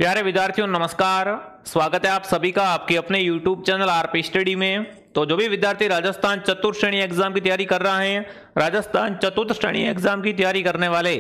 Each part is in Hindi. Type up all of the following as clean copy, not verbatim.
प्यारे विद्यार्थियों नमस्कार। स्वागत है आप सभी का आपके अपने YouTube चैनल आरपी स्टडी में। तो जो भी विद्यार्थी राजस्थान चतुर्थ श्रेणी एग्जाम की तैयारी कर रहे हैं, राजस्थान चतुर्थ श्रेणी एग्जाम की तैयारी करने वाले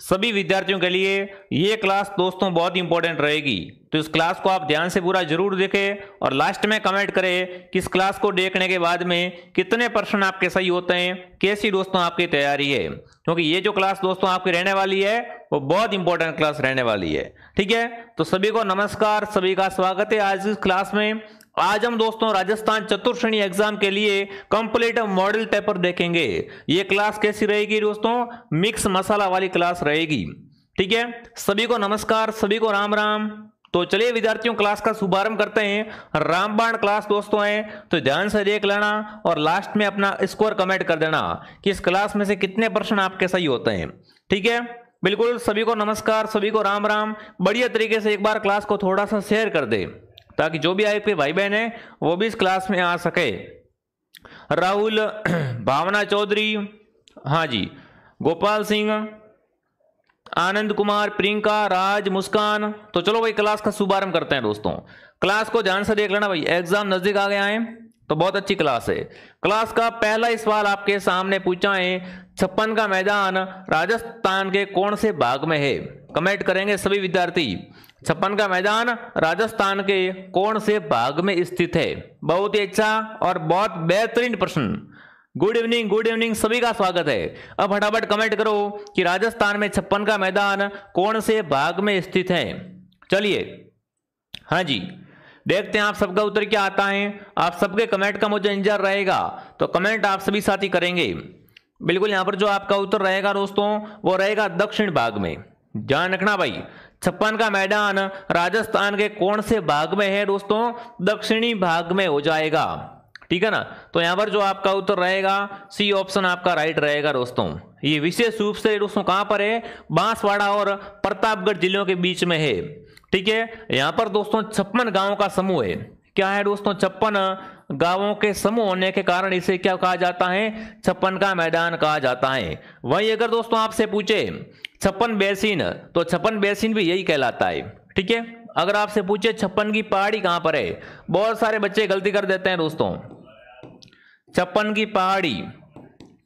सभी विद्यार्थियों के लिए ये क्लास दोस्तों बहुत इंपॉर्टेंट रहेगी। तो इस क्लास को आप ध्यान से पूरा जरूर देखें और लास्ट में कमेंट करें कि इस क्लास को देखने के बाद में कितने % आपके सही होते हैं, कैसी दोस्तों आपकी तैयारी है। क्योंकि ये जो क्लास दोस्तों आपकी रहने वाली है वो बहुत इंपॉर्टेंट क्लास रहने वाली है। ठीक है, तो सभी को नमस्कार, सभी का स्वागत है आज इस क्लास में। आज हम दोस्तों राजस्थान चतुर्थ श्रेणी एग्जाम के लिए कंप्लीट मॉडल पेपर देखेंगे। ये क्लास कैसी रहेगी दोस्तों? मिक्स मसाला वाली क्लास रहेगी। ठीक है, सभी को नमस्कार, सभी को राम राम। तो चलिए विद्यार्थियों क्लास का शुभारंभ करते हैं। रामबाण क्लास दोस्तों है तो ध्यान से देख लेना और लास्ट में अपना स्कोर कमेंट कर देना कि इस क्लास में से कितने % आपके सही होते हैं। ठीक है, बिल्कुल सभी को नमस्कार, सभी को राम राम। बढ़िया तरीके से एक बार क्लास को थोड़ा सा शेयर कर दे ताकि जो भी आपके भाई बहन है वो भी इस क्लास में आ सके। राहुल, भावना चौधरी, हाँ जी, गोपाल सिंह, आनंद कुमार, प्रियंका, राज, मुस्कान। तो चलो भाई क्लास का शुभारंभ करते हैं दोस्तों। क्लास को ध्यान से देख लेना भाई, एग्जाम नजदीक आ गया है तो बहुत अच्छी क्लास है। क्लास का पहला ही सवाल आपके सामने पूछा है, 56 का मैदान राजस्थान के कौन से भाग में है? कमेंट करेंगे सभी विद्यार्थी। 56 का मैदान राजस्थान के कौन से भाग में स्थित है? बहुत ही अच्छा और बहुत बेहतरीन प्रश्न। गुड इवनिंग, सभी का स्वागत है। अब फटाफट कमेंट करो कि राजस्थान में 56 का मैदान कौन से भाग में स्थित है। चलिए, हाँ जी, देखते हैं आप सबका उत्तर क्या आता है। आप सबके कमेंट का मुझे इंतजार रहेगा, तो कमेंट आप सभी साथी करेंगे। बिल्कुल यहां पर जो आपका उत्तर रहेगा दोस्तों वो रहेगा दक्षिण भाग में। ध्यान रखना भाई, 56 का मैदान राजस्थान के कौन से भाग में है दोस्तों? दक्षिणी भाग में हो जाएगा। ठीक है ना, तो यहां पर जो आपका उत्तर रहेगा सी ऑप्शन आपका राइट रहेगा दोस्तों। ये विशेष रूप से दोस्तों कहां पर है? बांसवाड़ा और प्रतापगढ़ जिलों के बीच में है। ठीक है, यहां पर दोस्तों 56 गांवों का समूह है। क्या है दोस्तों? 56 गांवों के समूह होने के कारण इसे क्या कहा जाता है? 56 का मैदान कहा जाता है। वहीं अगर दोस्तों आपसे पूछे 56 बेसिन, तो 56 बेसिन भी यही कहलाता है। ठीक है, अगर आपसे पूछे 56 की पहाड़ी कहां पर है, बहुत सारे बच्चे गलती कर देते हैं दोस्तों। 56 की पहाड़ी,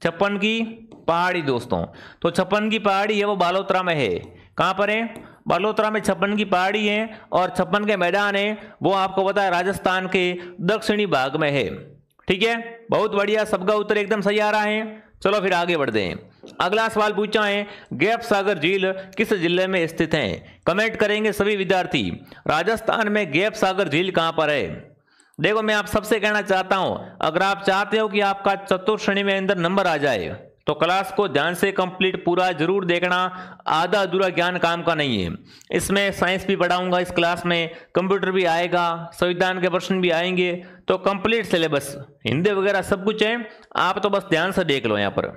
56 की पहाड़ी दोस्तों, तो 56 की पहाड़ी है वो बालोतरा में है। कहां पर है? बालोतरा में 56 की पहाड़ी है और 56 के मैदान है वो आपको पता है राजस्थान के दक्षिणी भाग में है। ठीक है, बहुत बढ़िया, सबका उत्तर एकदम सही आ रहा है। चलो फिर आगे बढ़ते हैं। अगला सवाल पूछा है, गैप सागर झील किस जिले में स्थित है? कमेंट करेंगे सभी विद्यार्थी। राजस्थान में गैप सागर झील कहां पर है? देखो मैं आप सबसे कहना चाहता हूं, अगर आप चाहते हो कि आपका चतुर्थ श्रेणी में अंदर नंबर आ जाए तो क्लास को ध्यान से कंप्लीट पूरा जरूर देखना। आधा अधूरा ज्ञान काम का नहीं है। इसमें साइंस भी पढ़ाऊंगा इस क्लास में, कंप्यूटर भी आएगा, संविधान के प्रश्न भी आएंगे, तो कंप्लीट सिलेबस, हिंदी वगैरह सब कुछ है। आप तो बस ध्यान से देख लो यहाँ पर।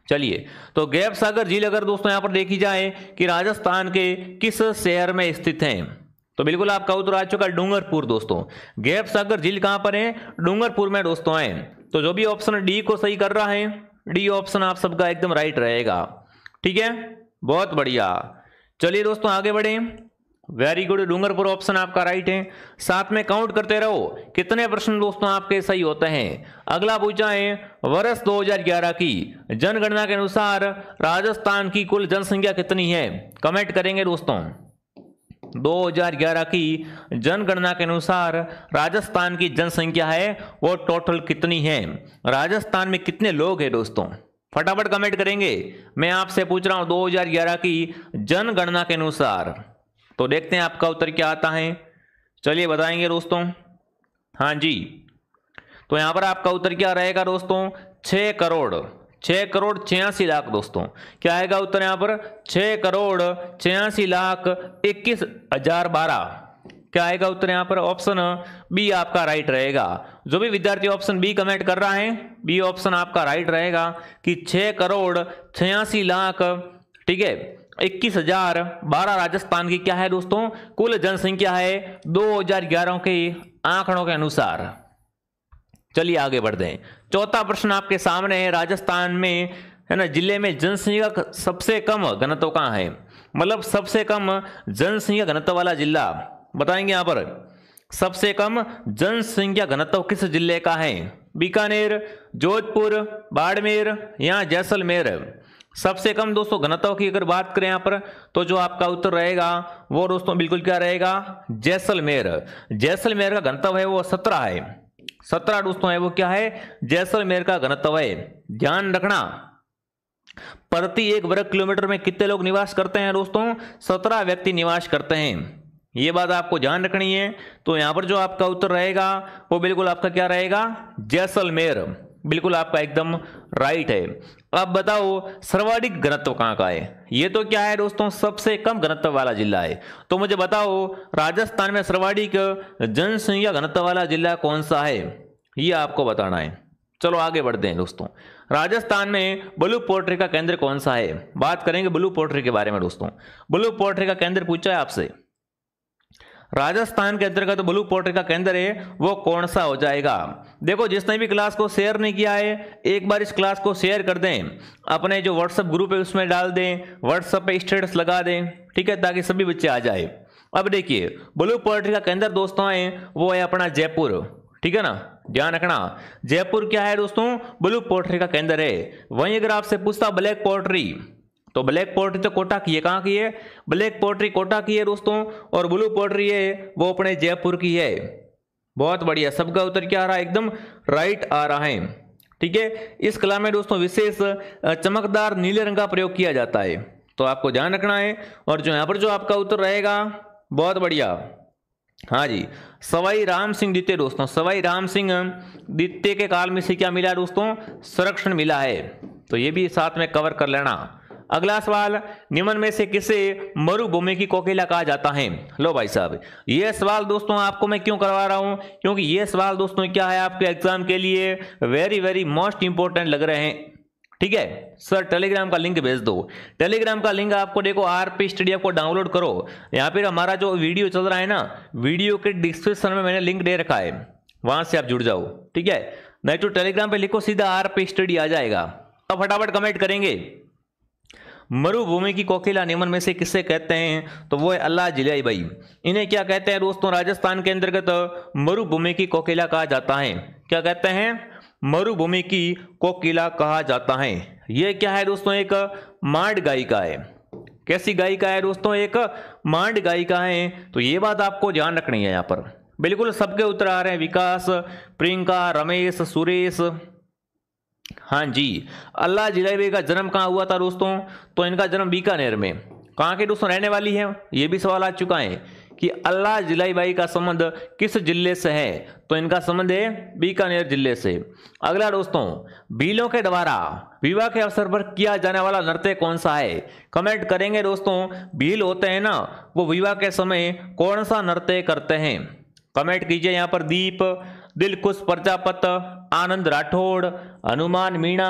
चलिए, तो गैप सागर झील अगर दोस्तों यहाँ पर देखी जाए कि राजस्थान के किस शहर में स्थित है, तो बिल्कुल आपका उत्तर आ चुका डूंगरपुर दोस्तों। गैप सागर झील कहां पर है? डूंगरपुर में दोस्तों है। तो जो भी ऑप्शन डी को सही कर रहा है, डी ऑप्शन आप सबका एकदम राइट रहेगा। ठीक है, बहुत बढ़िया। चलिए दोस्तों आगे बढ़े। वेरी गुड, डूंगरपुर ऑप्शन आपका राइट है। साथ में काउंट करते रहो कितने प्रश्न दोस्तों आपके सही होते हैं। अगला पूछा है, वर्ष 2011 की जनगणना के अनुसार राजस्थान की कुल जनसंख्या कितनी है? कमेंट करेंगे दोस्तों। 2011 की जनगणना के अनुसार राजस्थान की जनसंख्या है वो टोटल कितनी है? राजस्थान में कितने लोग हैं दोस्तों? फटाफट कमेंट करेंगे। मैं आपसे पूछ रहा हूं 2011 की जनगणना के अनुसार, तो देखते हैं आपका उत्तर क्या आता है। चलिए बताएंगे दोस्तों। हाँ जी, तो यहां पर आपका उत्तर क्या रहेगा दोस्तों? 6 करोड़ 86 लाख दोस्तों। क्या आएगा उत्तर यहां पर? 6 करोड़ 86 लाख 21,012। क्या आएगा उत्तर यहां पर? ऑप्शन बी आपका राइट रहेगा। जो भी विद्यार्थी ऑप्शन बी कमेंट कर रहा है, बी ऑप्शन आपका राइट रहेगा कि 6 करोड़ 86 लाख, ठीक है, 21,012 राजस्थान की क्या है दोस्तों? कुल जनसंख्या है 2011 के आंकड़ों के अनुसार। चलिए आगे बढ़ते हैं। चौथा प्रश्न आपके सामने है, राजस्थान में है ना जिले में जनसंख्या सबसे कम घनत्व कहां है? मतलब सबसे कम जनसंख्या घनत्व वाला जिला बताएंगे यहाँ पर। सबसे कम जनसंख्या घनत्व किस जिले का है? बीकानेर, जोधपुर, बाड़मेर या जैसलमेर। सबसे कम दोस्तों घनत्व की अगर बात करें यहाँ पर तो जो आपका उत्तर रहेगा वो दोस्तों बिल्कुल क्या रहेगा? जैसलमेर। जैसलमेर का घनत्व है वो 17 है। 17 दोस्तों है वो क्या है? जैसलमेर का घनत्व है। ध्यान रखना, प्रति 1 वर्ग किलोमीटर में कितने लोग निवास करते हैं दोस्तों? 17 व्यक्ति निवास करते हैं। ये बात आपको ध्यान रखनी है। तो यहां पर जो आपका उत्तर रहेगा वो बिल्कुल आपका क्या रहेगा? जैसलमेर। बिल्कुल आपका एकदम राइट है। अब बताओ सर्वाधिक घनत्व कहां का है? ये तो क्या है दोस्तों? सबसे कम घनत्व वाला जिला है। तो मुझे बताओ राजस्थान में सर्वाधिक जनसंख्या घनत्व वाला जिला कौन सा है? ये आपको बताना है। चलो आगे बढ़ते हैं दोस्तों। राजस्थान में ब्लू पोल्ट्री का केंद्र कौन सा है? बात करेंगे ब्लू पोल्ट्री के बारे में दोस्तों। ब्लू पोल्ट्री का केंद्र पूछा है आपसे। राजस्थान के अंतर्गत तो ब्लू पोल्ट्री का केंद्र है वो कौन सा हो जाएगा? देखो जिसने भी क्लास को शेयर नहीं किया है एक बार इस क्लास को शेयर कर दें, अपने जो व्हाट्सएप ग्रुप है उसमें डाल दें, व्हाट्सएप पे स्टेटस लगा दें, ठीक है, ताकि सभी बच्चे आ जाए। अब देखिए ब्लू पोल्ट्री का केंद्र दोस्तों है वो है अपना जयपुर, ठीक है ना, ध्यान रखना। जयपुर क्या है दोस्तों? ब्लू पोल्ट्री का केंद्र है। वहीं अगर आपसे पूछता ब्लैक पोल्ट्री तो ब्लैक पोल्ट्री तो कोटा की है। कहाँ की है? ब्लैक पोल्ट्री कोटा की है दोस्तों, और ब्लू पोल्ट्री है वो अपने जयपुर की है। बहुत बढ़िया, सबका उत्तर क्या आ रहा है? एकदम राइट आ रहा है, ठीक है। इस कला में दोस्तों विशेष चमकदार नीले रंग का प्रयोग किया जाता है, तो आपको ध्यान रखना है। और जो यहाँ पर जो आपका उत्तर रहेगा बहुत बढ़िया, हाँ जी, सवाई राम सिंह द्वितीय दोस्तों। सवाई राम सिंह द्वितीय के काल में से क्या मिला दोस्तों? संरक्षण मिला है, तो ये भी साथ में कवर कर लेना। अगला सवाल, निम्न में से किसे मरुभूमि की कोकिला कहा जाता है? लो भाई साहब, ये सवाल दोस्तों आपको मैं क्यों करवा रहा हूं? क्योंकि ये सवाल दोस्तों क्या है आपके एग्जाम के लिए वेरी वेरी मोस्ट इंपॉर्टेंट लग रहे हैं, ठीक है। सर टेलीग्राम का लिंक भेज दो। टेलीग्राम का लिंक आपको देखो आरपी स्टडी को डाउनलोड करो। यहाँ पर हमारा जो वीडियो चल रहा है ना, वीडियो के डिस्क्रिप्शन में मैंने लिंक दे रखा है, वहां से आप जुड़ जाओ, ठीक है। नहीं तो टेलीग्राम पे लिखो सीधा आरपी स्टडी आ जाएगा। अब फटाफट कमेंट करेंगे, मरुभूमि की कोकिला निम्न में से किससे कहते हैं? तो वो है अल्लाह जिलाई भाई। इन्हें क्या कहते हैं दोस्तों? राजस्थान के अंतर्गत मरुभूमि की कोकिला कहा जाता है। क्या कहते हैं? मरुभूमि की कोकिला कहा जाता है। ये क्या है दोस्तों? एक मांड गायिका है। कैसी गायिका है दोस्तों? एक मांड गायिका है। तो ये बात आपको ध्यान रखनी है। यहाँ पर बिल्कुल सबके उत्तर आ रहे हैं, विकास, प्रियंका, रमेश, सुरेश। हाँ जी, अल्लाह जिलाई का जन्म कहाँ हुआ था दोस्तों? तो इनका जन्म बीकानेर में। कहाँ के दोस्तों रहने वाली है? ये भी सवाल आ चुका है कि अल्लाह जिलाई बाई का संबंध किस जिले से है? तो इनका संबंध है बीकानेर जिले से। अगला दोस्तों, भीलों के द्वारा विवाह के अवसर पर किया जाने वाला नृत्य कौन सा है? कमेंट करेंगे दोस्तों। भील होते हैं ना, वो विवाह के समय कौन सा नृत्य करते हैं? कमेंट कीजिए। यहाँ पर दीप, दिलकुश प्रजापत, आनंद राठौड़, हनुमान मीणा,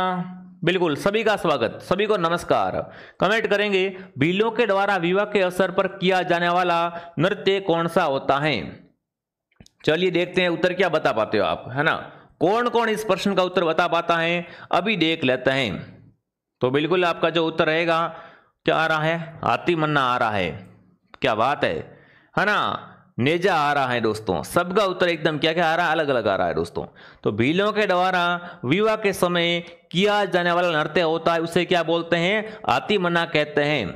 बिल्कुल सभी का स्वागत, सभी को नमस्कार। कमेंट करेंगे भीलों के द्वारा विवाह के अवसर पर किया जाने वाला नृत्य कौन सा होता है? चलिए देखते हैं उत्तर क्या बता पाते हो आप, है ना। कौन कौन इस प्रश्न का उत्तर बता पाता है अभी देख लेते हैं। तो बिल्कुल आपका जो उत्तर रहेगा क्या आ रहा है? हाथी मन्ना आ रहा है। क्या बात है ना। नेजा आ रहा है दोस्तों। सबका उत्तर एकदम क्या क्या आ रहा है? अलग अलग आ रहा है दोस्तों। तो भीलों के द्वारा विवाह के समय किया जाने वाला नृत्य होता है, उसे क्या बोलते हैं? हाथी मन्ना कहते हैं।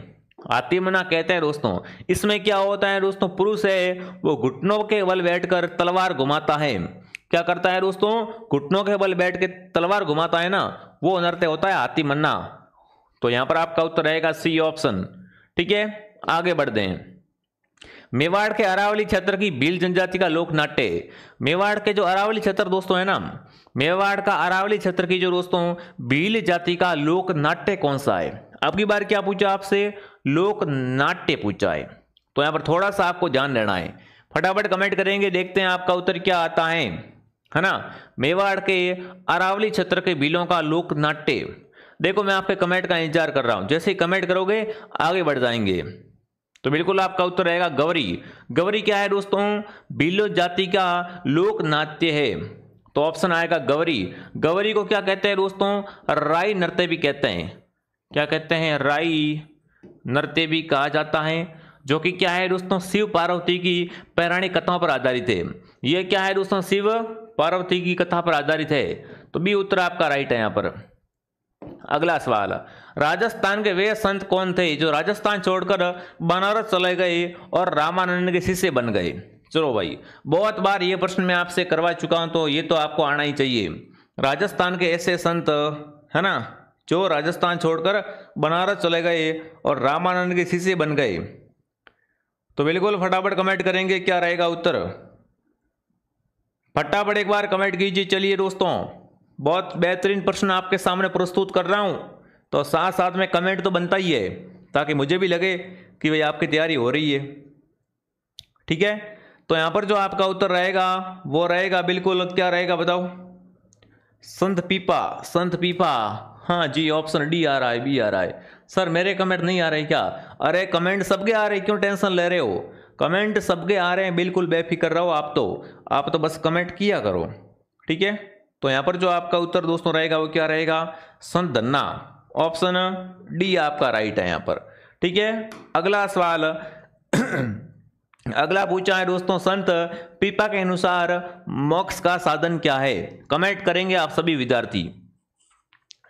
हाथी मन्ना कहते हैं दोस्तों। इसमें क्या होता है दोस्तों? पुरुष है वो घुटनों के बल बैठकर तलवार घुमाता है। क्या करता है दोस्तों? घुटनों के बल बैठ के तलवार घुमाता है ना, वो नृत्य होता है हाथी मन्ना। तो यहां पर आपका उत्तर रहेगा सी ऑप्शन, ठीक है। आगे बढ़ते हैं। मेवाड़ के अरावली क्षेत्र की भील जनजाति का लोक नाट्य। मेवाड़ के जो अरावली क्षेत्र दोस्तों है ना, मेवाड़ का अरावली क्षेत्र की जो दोस्तों भील जाति का लोक नाट्य कौन सा है? अब की बार क्या पूछा आपसे? लोक नाट्य पूछा है। तो यहां पर थोड़ा सा आपको ध्यान देना है। फटाफट कमेंट करेंगे, देखते हैं आपका उत्तर क्या आता है ना। मेवाड़ के अरावली क्षेत्र के भीलों का लोक नाट्य। देखो मैं आपके कमेंट का इंतजार कर रहा हूं, जैसे ही कमेंट करोगे आगे बढ़ जाएंगे। तो बिल्कुल आपका उत्तर रहेगा गवरी। गवरी क्या है दोस्तों? भीलो जाति का लोक नाट्य है। तो ऑप्शन आएगा गवरी। गवरी को क्या कहते हैं दोस्तों? राई नृत्य भी कहते हैं। क्या कहते हैं? राई नृत्य भी कहा जाता है, जो कि क्या है दोस्तों, शिव पार्वती की पौराणिक कथाओं पर आधारित है। ये क्या है दोस्तों, शिव पार्वती की कथा पर आधारित है। तो बी उत्तर आपका राइट है यहाँ पर। अगला सवाल, राजस्थान के वे संत कौन थे जो राजस्थान छोड़कर बनारस चले गए और रामानंद के शिष्य बन गए? चलो भाई, बहुत बार ये प्रश्न मैं आपसे करवा चुका हूं, तो ये तो आपको आना ही चाहिए। राजस्थान के ऐसे संत है ना जो राजस्थान छोड़कर बनारस चले गए और रामानंद के शिष्य बन गए। तो बिल्कुल फटाफट कमेंट करेंगे, क्या रहेगा उत्तर? फटाफट एक बार कमेंट कीजिए। चलिए दोस्तों, बहुत बेहतरीन प्रश्न आपके सामने प्रस्तुत कर रहा हूं, तो साथ साथ में कमेंट तो बनता ही है, ताकि मुझे भी लगे कि भाई आपकी तैयारी हो रही है। ठीक है, तो यहां पर जो आपका उत्तर रहेगा वो रहेगा बिल्कुल, क्या रहेगा बताओ? संत पीपा, संत पीपा। हाँ जी, ऑप्शन डी आ रहा है, बी आ रहा है। सर मेरे कमेंट नहीं आ रहे क्या? अरे कमेंट सबके आ रहे, क्यों टेंशन ले रहे हो? कमेंट सबके आ रहे हैं, बिल्कुल बेफिक्र रहो। आप तो बस कमेंट किया करो। ठीक है, तो यहां पर जो आपका उत्तर दोस्तों रहेगा वो क्या रहेगा? संत धन्ना। ऑप्शन डी आपका राइट है यहां पर। ठीक है, अगला सवाल अगला पूछा है दोस्तों, संत पीपा के अनुसार मोक्ष का साधन क्या है? कमेंट करेंगे आप सभी विद्यार्थी।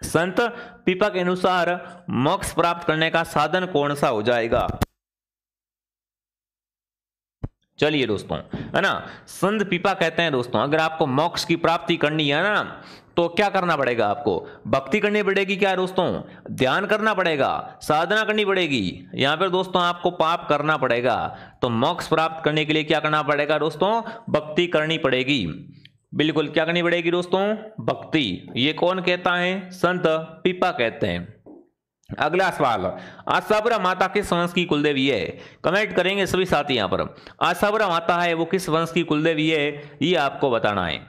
संत पीपा के अनुसार मोक्ष प्राप्त करने का साधन कौन सा हो जाएगा? चलिए दोस्तों, है ना, संत पीपा कहते हैं दोस्तों, अगर आपको मोक्ष की प्राप्ति करनी है ना, तो क्या करना पड़ेगा? आपको भक्ति करनी पड़ेगी। क्या दोस्तों? ध्यान करना पड़ेगा, साधना करनी पड़ेगी। यहां पर दोस्तों आपको पाप करना पड़ेगा। तो मोक्ष प्राप्त करने के लिए क्या करना पड़ेगा दोस्तों? भक्ति करनी पड़ेगी। बिल्कुल, क्या करनी पड़ेगी दोस्तों? भक्ति। ये कौन कहता है? संत पीपा कहते हैं। अगला सवाल, आशापुरा माता किस वंश की कुलदेवी है? कमेंट करेंगे सभी साथी। यहां पर आशापुरा माता है वो किस वंश की कुलदेवी है, ये आपको बताना है।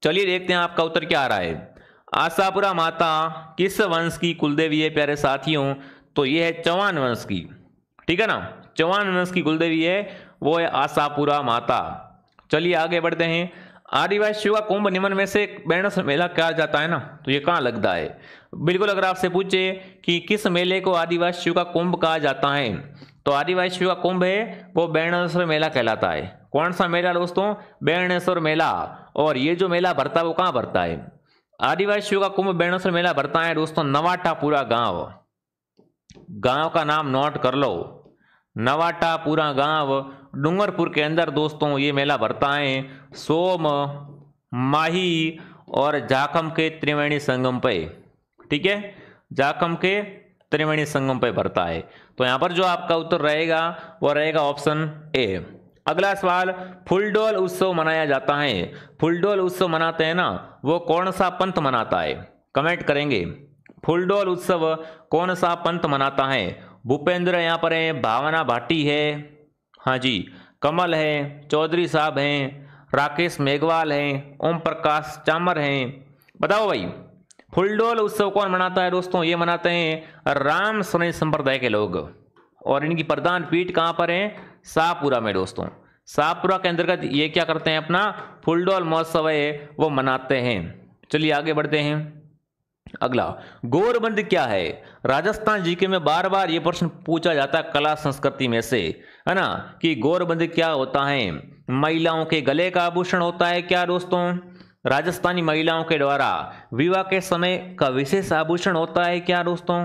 चलिए देखते हैं आपका उत्तर क्या आ रहा है। आशापुरा माता किस वंश की कुलदेवी है प्यारे साथियों? तो ये है चौहान वंश की। ठीक है ना, चौहान वंश की कुलदेवी है वो है आशापुरा माता। चलिए आगे बढ़ते हैं। आदिवासियों का कुंभ निम्न में से बेणस मेला कहा जाता है ना, तो ये कहाँ लगता है? बिल्कुल, अगर आपसे पूछे कि किस मेले को आदिवासियों का कुंभ कहा जाता है, तो आदिवासियों का कुंभ है वो बेणेश्वर मेला कहलाता है। कौन सा मेला दोस्तों? बेणेश्वर मेला। और ये जो मेला भरता है वो कहाँ भरता है? आदिवासियों का कुंभ बेणेश्वर मेला भरता है दोस्तों नवाटापुरा गांव। गांव का नाम नोट कर लो, नवाटापुरा गांव, डूंगरपुर के अंदर दोस्तों ये मेला भरता है। सोम, माही और जाखम के त्रिवेणी संगम पे। ठीक है, जाखम के त्रिवेणी संगम पे भरता है। तो यहां पर जो आपका उत्तर रहेगा वो रहेगा ऑप्शन ए। अगला सवाल, फुलडोल उत्सव मनाया जाता है। फुलडोल उत्सव मनाते हैं ना, वो कौन सा पंथ मनाता है? कमेंट करेंगे। फुलडोल उत्सव कौन सा पंथ मनाता है? भूपेंद्र यहाँ पर है, भावना भाटी है, हाँ जी, कमल है, चौधरी साहब हैं, राकेश मेघवाल हैं, ओम प्रकाश चामर हैं। बताओ भाई, फुलडोल उत्सव कौन मनाता है दोस्तों? ये मनाते हैं राम शरण संप्रदाय के लोग। और इनकी प्रधान पीठ कहाँ पर है? शाहपुरा में दोस्तों। शाहपुरा के अंतर्गत ये क्या करते हैं? अपना फुलडोल महोत्सव है वो मनाते हैं। चलिए आगे बढ़ते हैं। अगला, गोरबंद क्या है? राजस्थान जीके में बार बार ये प्रश्न पूछा जाता है कला संस्कृति में से, है ना, कि गोरबंद क्या होता है? महिलाओं के गले का आभूषण होता है क्या दोस्तों? राजस्थानी महिलाओं के द्वारा विवाह के समय का विशेष आभूषण होता है क्या दोस्तों?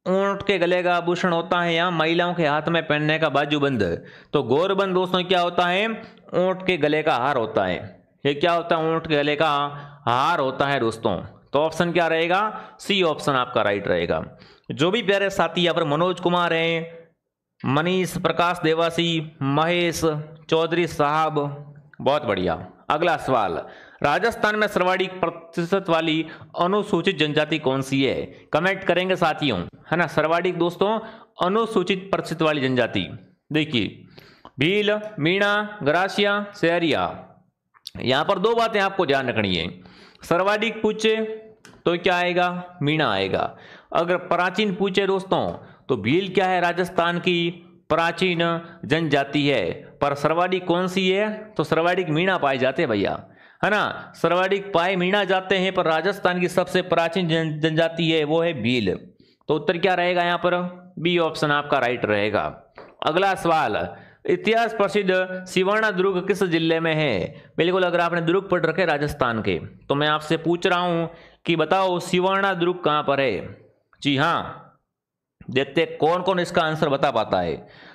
ऊंट के गले का आभूषण होता है, या महिलाओं के हाथ में पहनने का बाजूबंद। तो गोरबंद दोस्तों क्या होता है? ऊंट के गले का हार होता है। ये क्या होता है? ऊंट के गले का हार होता है दोस्तों। तो ऑप्शन क्या रहेगा? सी ऑप्शन आपका राइट रहेगा। जो भी प्यारे साथी यहाँ पर मनोज कुमार हैं, मनीष, प्रकाश देवासी, महेश, चौधरी साहब, बहुत बढ़िया। अगला सवाल, राजस्थान में सर्वाधिक प्रतिशत वाली अनुसूचित जनजाति कौन सी है? कमेंट करेंगे साथियों, है ना। सर्वाधिक दोस्तों अनुसूचित प्रतिशत वाली जनजाति, देखिए भील, मीणा, गरासिया, सहरिया। यहां पर दो बातें आपको ध्यान रखनी है। सर्वाधिक पूछे तो क्या आएगा? मीणा आएगा। अगर प्राचीन पूछे दोस्तों तो भील क्या है? राजस्थान की प्राचीन जनजाति है। पर सर्वाधिक कौन सी है? तो सर्वाधिक मीणा पाए जाते हैं भैया, है ना। सर्वाधिक पाए मीणा जाते हैं, पर राजस्थान की सबसे प्राचीन जनजाति है वो है भील। तो उत्तर क्या रहेगा यहाँ पर? बी ऑप्शन आपका राइट रहेगा। अगला सवाल, इतिहास प्रसिद्ध सिवाना दुर्ग किस जिले में है? बिल्कुल, अगर आपने दुर्ग पढ़ रखे राजस्थान के तो मैं आपसे पूछ रहा हूं कि बताओ सिवाना दुर्ग कहां पर है। जी हाँ, देखते कौन कौन इसका आंसर बता पाता है।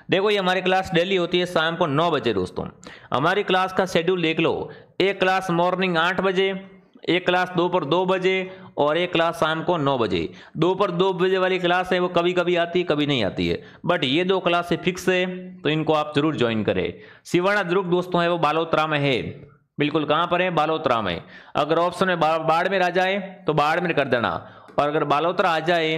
देखो, ये हमारी क्लास डेली होती है शाम को 9 बजे दोस्तों। हमारी क्लास का शेड्यूल देख लो, एक क्लास मॉर्निंग 8 बजे, एक क्लास दोपहर 2 बजे और एक क्लास शाम को 9 बजे। दोपहर 2 बजे वाली क्लास है वो कभी कभी आती है, कभी नहीं आती है, बट ये 2 क्लास से फिक्स है, तो इनको आप जरूर ज्वाइन करें। सिवाना दुर्ग दोस्तों है वो बालोतरा में है। बिल्कुल, कहां पर है? बालोतरा में। अगर ऑप्शन में बाड़मेर आ जाए तो बाड़मेर कर देना, और अगर बालोतरा आ जाए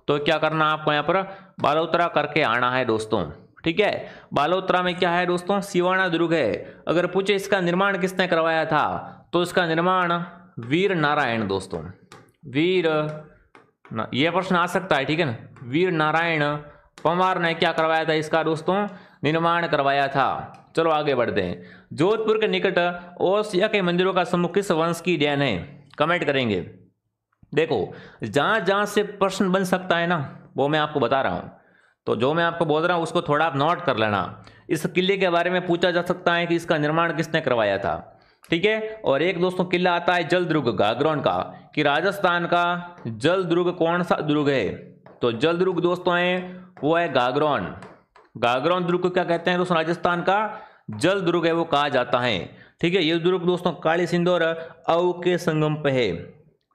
तो क्या करना आपको यहाँ पर बालोतरा करके आना है दोस्तों। ठीक है, बालोतरा में क्या है दोस्तों? सिवाना दुर्ग है। अगर पूछे इसका निर्माण किसने करवाया था तो इसका निर्माण वीर नारायण दोस्तों, यह प्रश्न आ सकता है, ठीक है ना। वीर नारायण पंवार ने क्या करवाया था? इसका दोस्तों निर्माण करवाया था। चलो आगे बढ़ते हैं। जोधपुर के निकट ओसिया के मंदिरों का समूह किस वंश की देन है? कमेंट करेंगे। देखो, जहां जहां से प्रश्न बन सकता है ना वो मैं आपको बता रहा हूं, तो जो मैं आपको बोल रहा हूं उसको थोड़ा आप नोट कर लेना। इस किले के बारे में पूछा जा सकता है कि इसका निर्माण किसने करवाया था। ठीक है, और एक दोस्तों किला आता है जलदुर्ग गागरोन का, कि राजस्थान का जलदुर्ग कौन सा दुर्ग है? तो जलदुर्ग दोस्तों है वो है गागरोन। गागरोन दुर्ग को क्या कहते हैं दोस्तों? राजस्थान का जल दुर्ग है वो कहा जाता है। ठीक है, ये दुर्ग दोस्तों काली सिंधु और अऊ के संगम पे है।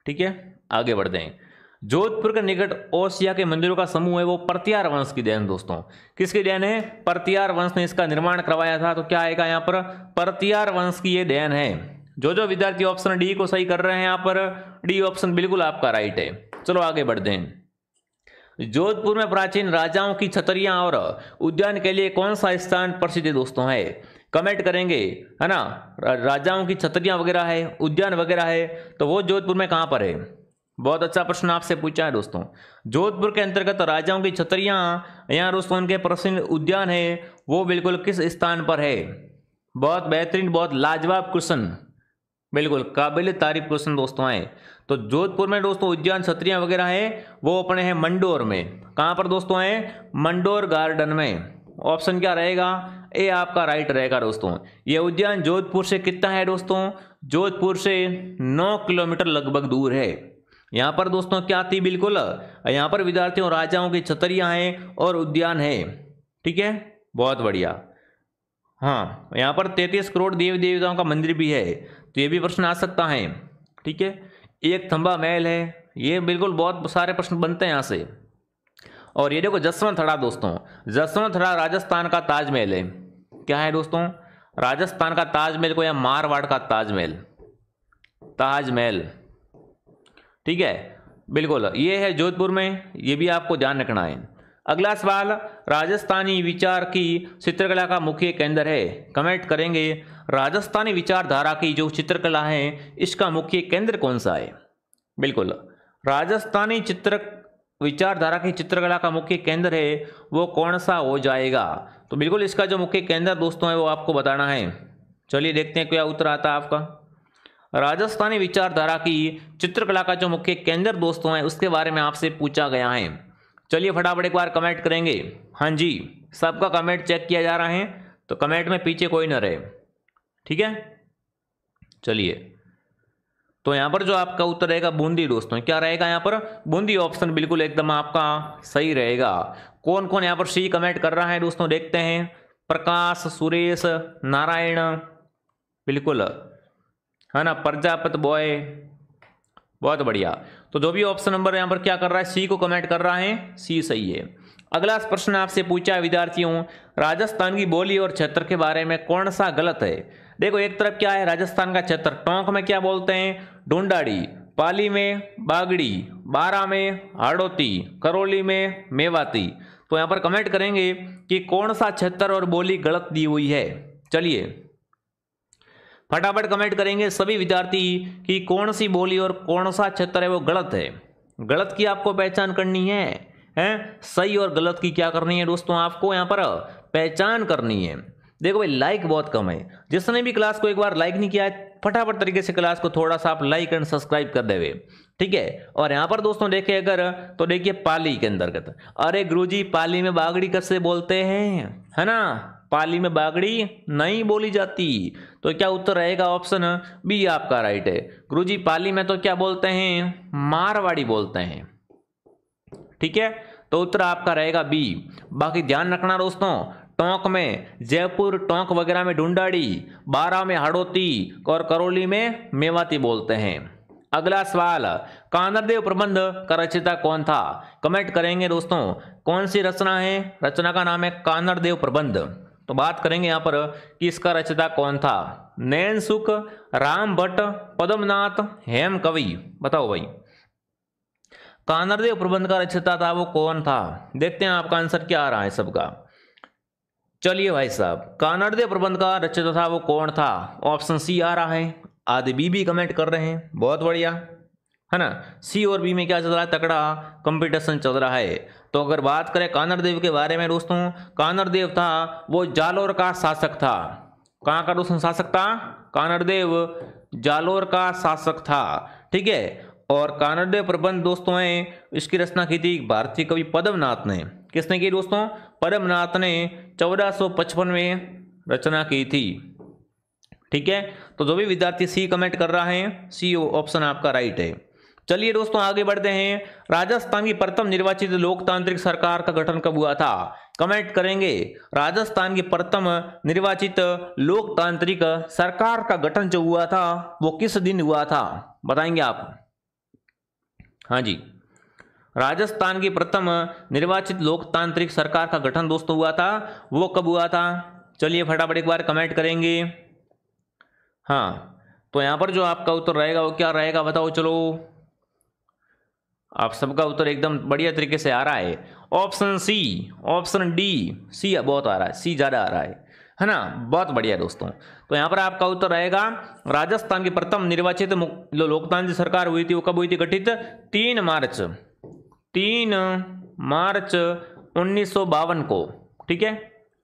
ठीक है, आगे बढ़ते हैं। जोधपुर के निकट ओसिया के मंदिरों का समूह है वो परतियार वंश की देन दोस्तों। किसकी देन है? परतियार वंश ने इसका निर्माण करवाया था। तो क्या आएगा यहाँ पर? परतियार वंश की ये देन है। जो विद्यार्थी ऑप्शन डी को सही कर रहे हैं यहाँ पर, डी ऑप्शन बिल्कुल आपका राइट है। चलो आगे बढ़ते हैं। जोधपुर में प्राचीन राजाओं की छतरियां और उद्यान के लिए कौन सा स्थान प्रसिद्ध है दोस्तों? है, कमेंट करेंगे, है ना। राजाओं की छतरियां वगैरह है, उद्यान वगैरह है, तो वो जोधपुर में कहां पर है? बहुत अच्छा प्रश्न आपसे पूछा है दोस्तों। जोधपुर के अंतर्गत राजाओं की छतरियां, यहाँ दोस्तों उनके प्रसिद्ध उद्यान है वो बिल्कुल किस स्थान पर है? बहुत बेहतरीन, बहुत लाजवाब क्वेश्चन, बिल्कुल काबिल तारीफ क्वेश्चन दोस्तों है। तो जोधपुर में दोस्तों उद्यान छतरियां वगैरह है वो अपने हैं मंडोर में। कहां पर दोस्तों है? मंडोर गार्डन में। ऑप्शन क्या रहेगा? ए आपका राइट रहेगा दोस्तों। ये उद्यान जोधपुर से कितना है दोस्तों? जोधपुर से 9 किलोमीटर लगभग दूर है। यहाँ पर दोस्तों क्या थी? बिल्कुल यहाँ पर विद्यार्थियों राजाओं की छतरियां हैं और उद्यान है। ठीक है, बहुत बढ़िया। हाँ, यहाँ पर 33 करोड़ देवी देवताओं का मंदिर भी है, तो ये भी प्रश्न आ सकता है। ठीक है, एक थंबा महल है, ये बिल्कुल बहुत सारे प्रश्न बनते हैं यहाँ से। और ये देखो जसवंत थड़ा दोस्तों, जसवंत थड़ा राजस्थान का ताजमहल है। क्या है दोस्तों? राजस्थान का ताजमहल को या मारवाड़ का ताजमहल? ताजमहल। ठीक है, बिल्कुल ये है जोधपुर में, ये भी आपको ध्यान रखना है। अगला सवाल, राजस्थानी विचार की चित्रकला का मुख्य केंद्र है। कमेंट करेंगे, राजस्थानी विचारधारा की जो चित्रकला है इसका मुख्य केंद्र कौन सा है? बिल्कुल, राजस्थानी विचारधारा की चित्रकला का मुख्य केंद्र है वो कौन सा हो जाएगा? तो बिल्कुल इसका जो मुख्य केंद्र दोस्तों है वो आपको बताना है। चलिए देखते हैं क्या उत्तर आता है आपका। राजस्थानी विचारधारा की चित्रकला का जो मुख्य केंद्र दोस्तों है उसके बारे में आपसे पूछा गया है। चलिए फटाफट एक बार कमेंट करेंगे। हाँ जी, सबका कमेंट चेक किया जा रहा है, तो कमेंट में पीछे कोई न रहे। ठीक है, चलिए तो यहां पर जो आपका उत्तर रहेगा बूंदी दोस्तों। क्या रहेगा यहाँ पर? बूंदी ऑप्शन बिल्कुल एकदम आपका सही रहेगा। कौन कौन यहाँ पर सी कमेंट कर रहा है दोस्तों देखते हैं। प्रकाश, सुरेश, नारायण, बिल्कुल है ना, प्रजापत बॉय, बहुत बढ़िया। तो जो भी ऑप्शन नंबर यहाँ पर क्या कर रहा है, सी को कमेंट कर रहा है, सी सही है। अगला प्रश्न आपसे पूछा है विद्यार्थियों, राजस्थान की बोली और क्षेत्र के बारे में कौन सा गलत है? देखो एक तरफ क्या है राजस्थान का क्षेत्र, टोंक में क्या बोलते हैं? ढूंढाड़ी, पाली में बागड़ी, बारा में हाड़ौती, करौली में मेवाती। तो यहाँ पर कमेंट करेंगे कि कौन सा क्षेत्र और बोली गलत दी हुई है। चलिए फटाफट कमेंट करेंगे सभी विद्यार्थी कि कौन सी बोली और कौन सा क्षेत्र है वो गलत है। गलत की आपको पहचान करनी है, सही और गलत की क्या करनी है दोस्तों? आपको यहाँ पर पहचान करनी है। देखो भाई लाइक बहुत कम है, जिसने भी क्लास को एक बार लाइक नहीं किया है फटाफट तरीके से क्लास को थोड़ा सा आप लाइक एंड सब्सक्राइब कर देवे, ठीक है। और यहाँ पर दोस्तों देखिए अगर तो देखिए पाली के अंतर्गत, अरे गुरुजी पाली में बागड़ी कैसे बोलते हैं, है ना, पाली में बागड़ी नहीं बोली जाती। तो क्या उत्तर रहेगा, ऑप्शन बी आपका राइट है। गुरुजी पाली में तो क्या बोलते हैं, मारवाड़ी बोलते हैं, ठीक है। तो उत्तर आपका रहेगा बी। बाकी ध्यान रखना दोस्तों, टोंक में जयपुर, टोंक वगैरह में ढूंढाड़ी, बारा में हाड़ौती और करौली में मेवाती बोलते हैं। अगला सवाल, कानरदेव प्रबंध का रचयिता कौन था? कमेंट करेंगे दोस्तों, कौन सी रचना है, रचना का नाम है कानरदेव प्रबंध। तो बात करेंगे यहाँ पर कि इसका रचयिता कौन था। नैन सुख, राम भट्ट, पद्मनाथ, हेम कवि, बताओ भाई कानरदेव प्रबंध का रचयिता था वो कौन था। देखते हैं आपका आंसर क्या आ रहा है सबका। चलिए भाई साहब, कानरदेव प्रबंध का रचयिता था वो कौन था, ऑप्शन सी आ रहा है। आदि बी भी कमेंट कर रहे हैं, बहुत बढ़िया, है ना। सी और बी में क्या चल रहा है, तगड़ा कंपटीशन चल रहा है। तो अगर बात करें कानरदेव के बारे में दोस्तों, कानरदेव था वो जालोर का शासक था। कहाँ का दोस्तों शासक था, कानरदेव जालोर का शासक था, ठीक है। और कानरदेव प्रबंध दोस्तों है, इसकी रचना की थी भारतीय कवि पद्मनाथ ने। किसने की दोस्तों, पद्मनाथ ने 1455 में रचना की थी, ठीक है। तो जो भी विद्यार्थी सी कमेंट कर रहा है, सी ऑप्शन आपका राइट है। चलिए दोस्तों आगे बढ़ते हैं। राजस्थान की प्रथम निर्वाचित लोकतांत्रिक सरकार का गठन कब हुआ था? कमेंट करेंगे, राजस्थान की प्रथम निर्वाचित लोकतांत्रिक सरकार का गठन जो हुआ था वो किस दिन हुआ था, बताएंगे आप। हाँ जी, राजस्थान की प्रथम निर्वाचित लोकतांत्रिक सरकार का गठन दोस्तों हुआ था, वो कब हुआ था? चलिए फटाफट एक बार कमेंट करेंगे। हाँ, तो यहां पर जो आपका उत्तर रहेगा वो क्या रहेगा, बताओ। चलो आप सबका उत्तर एकदम बढ़िया तरीके से आ रहा है। ऑप्शन सी, ऑप्शन डी, सी बहुत आ रहा है, सी ज्यादा आ रहा है ना, बहुत बढ़िया दोस्तों। तो यहाँ पर आपका उत्तर रहेगा, राजस्थान की प्रथम निर्वाचित लोकतांत्रिक सरकार हुई थी वो कब हुई थी गठित? 3 मार्च 1952 को, ठीक है।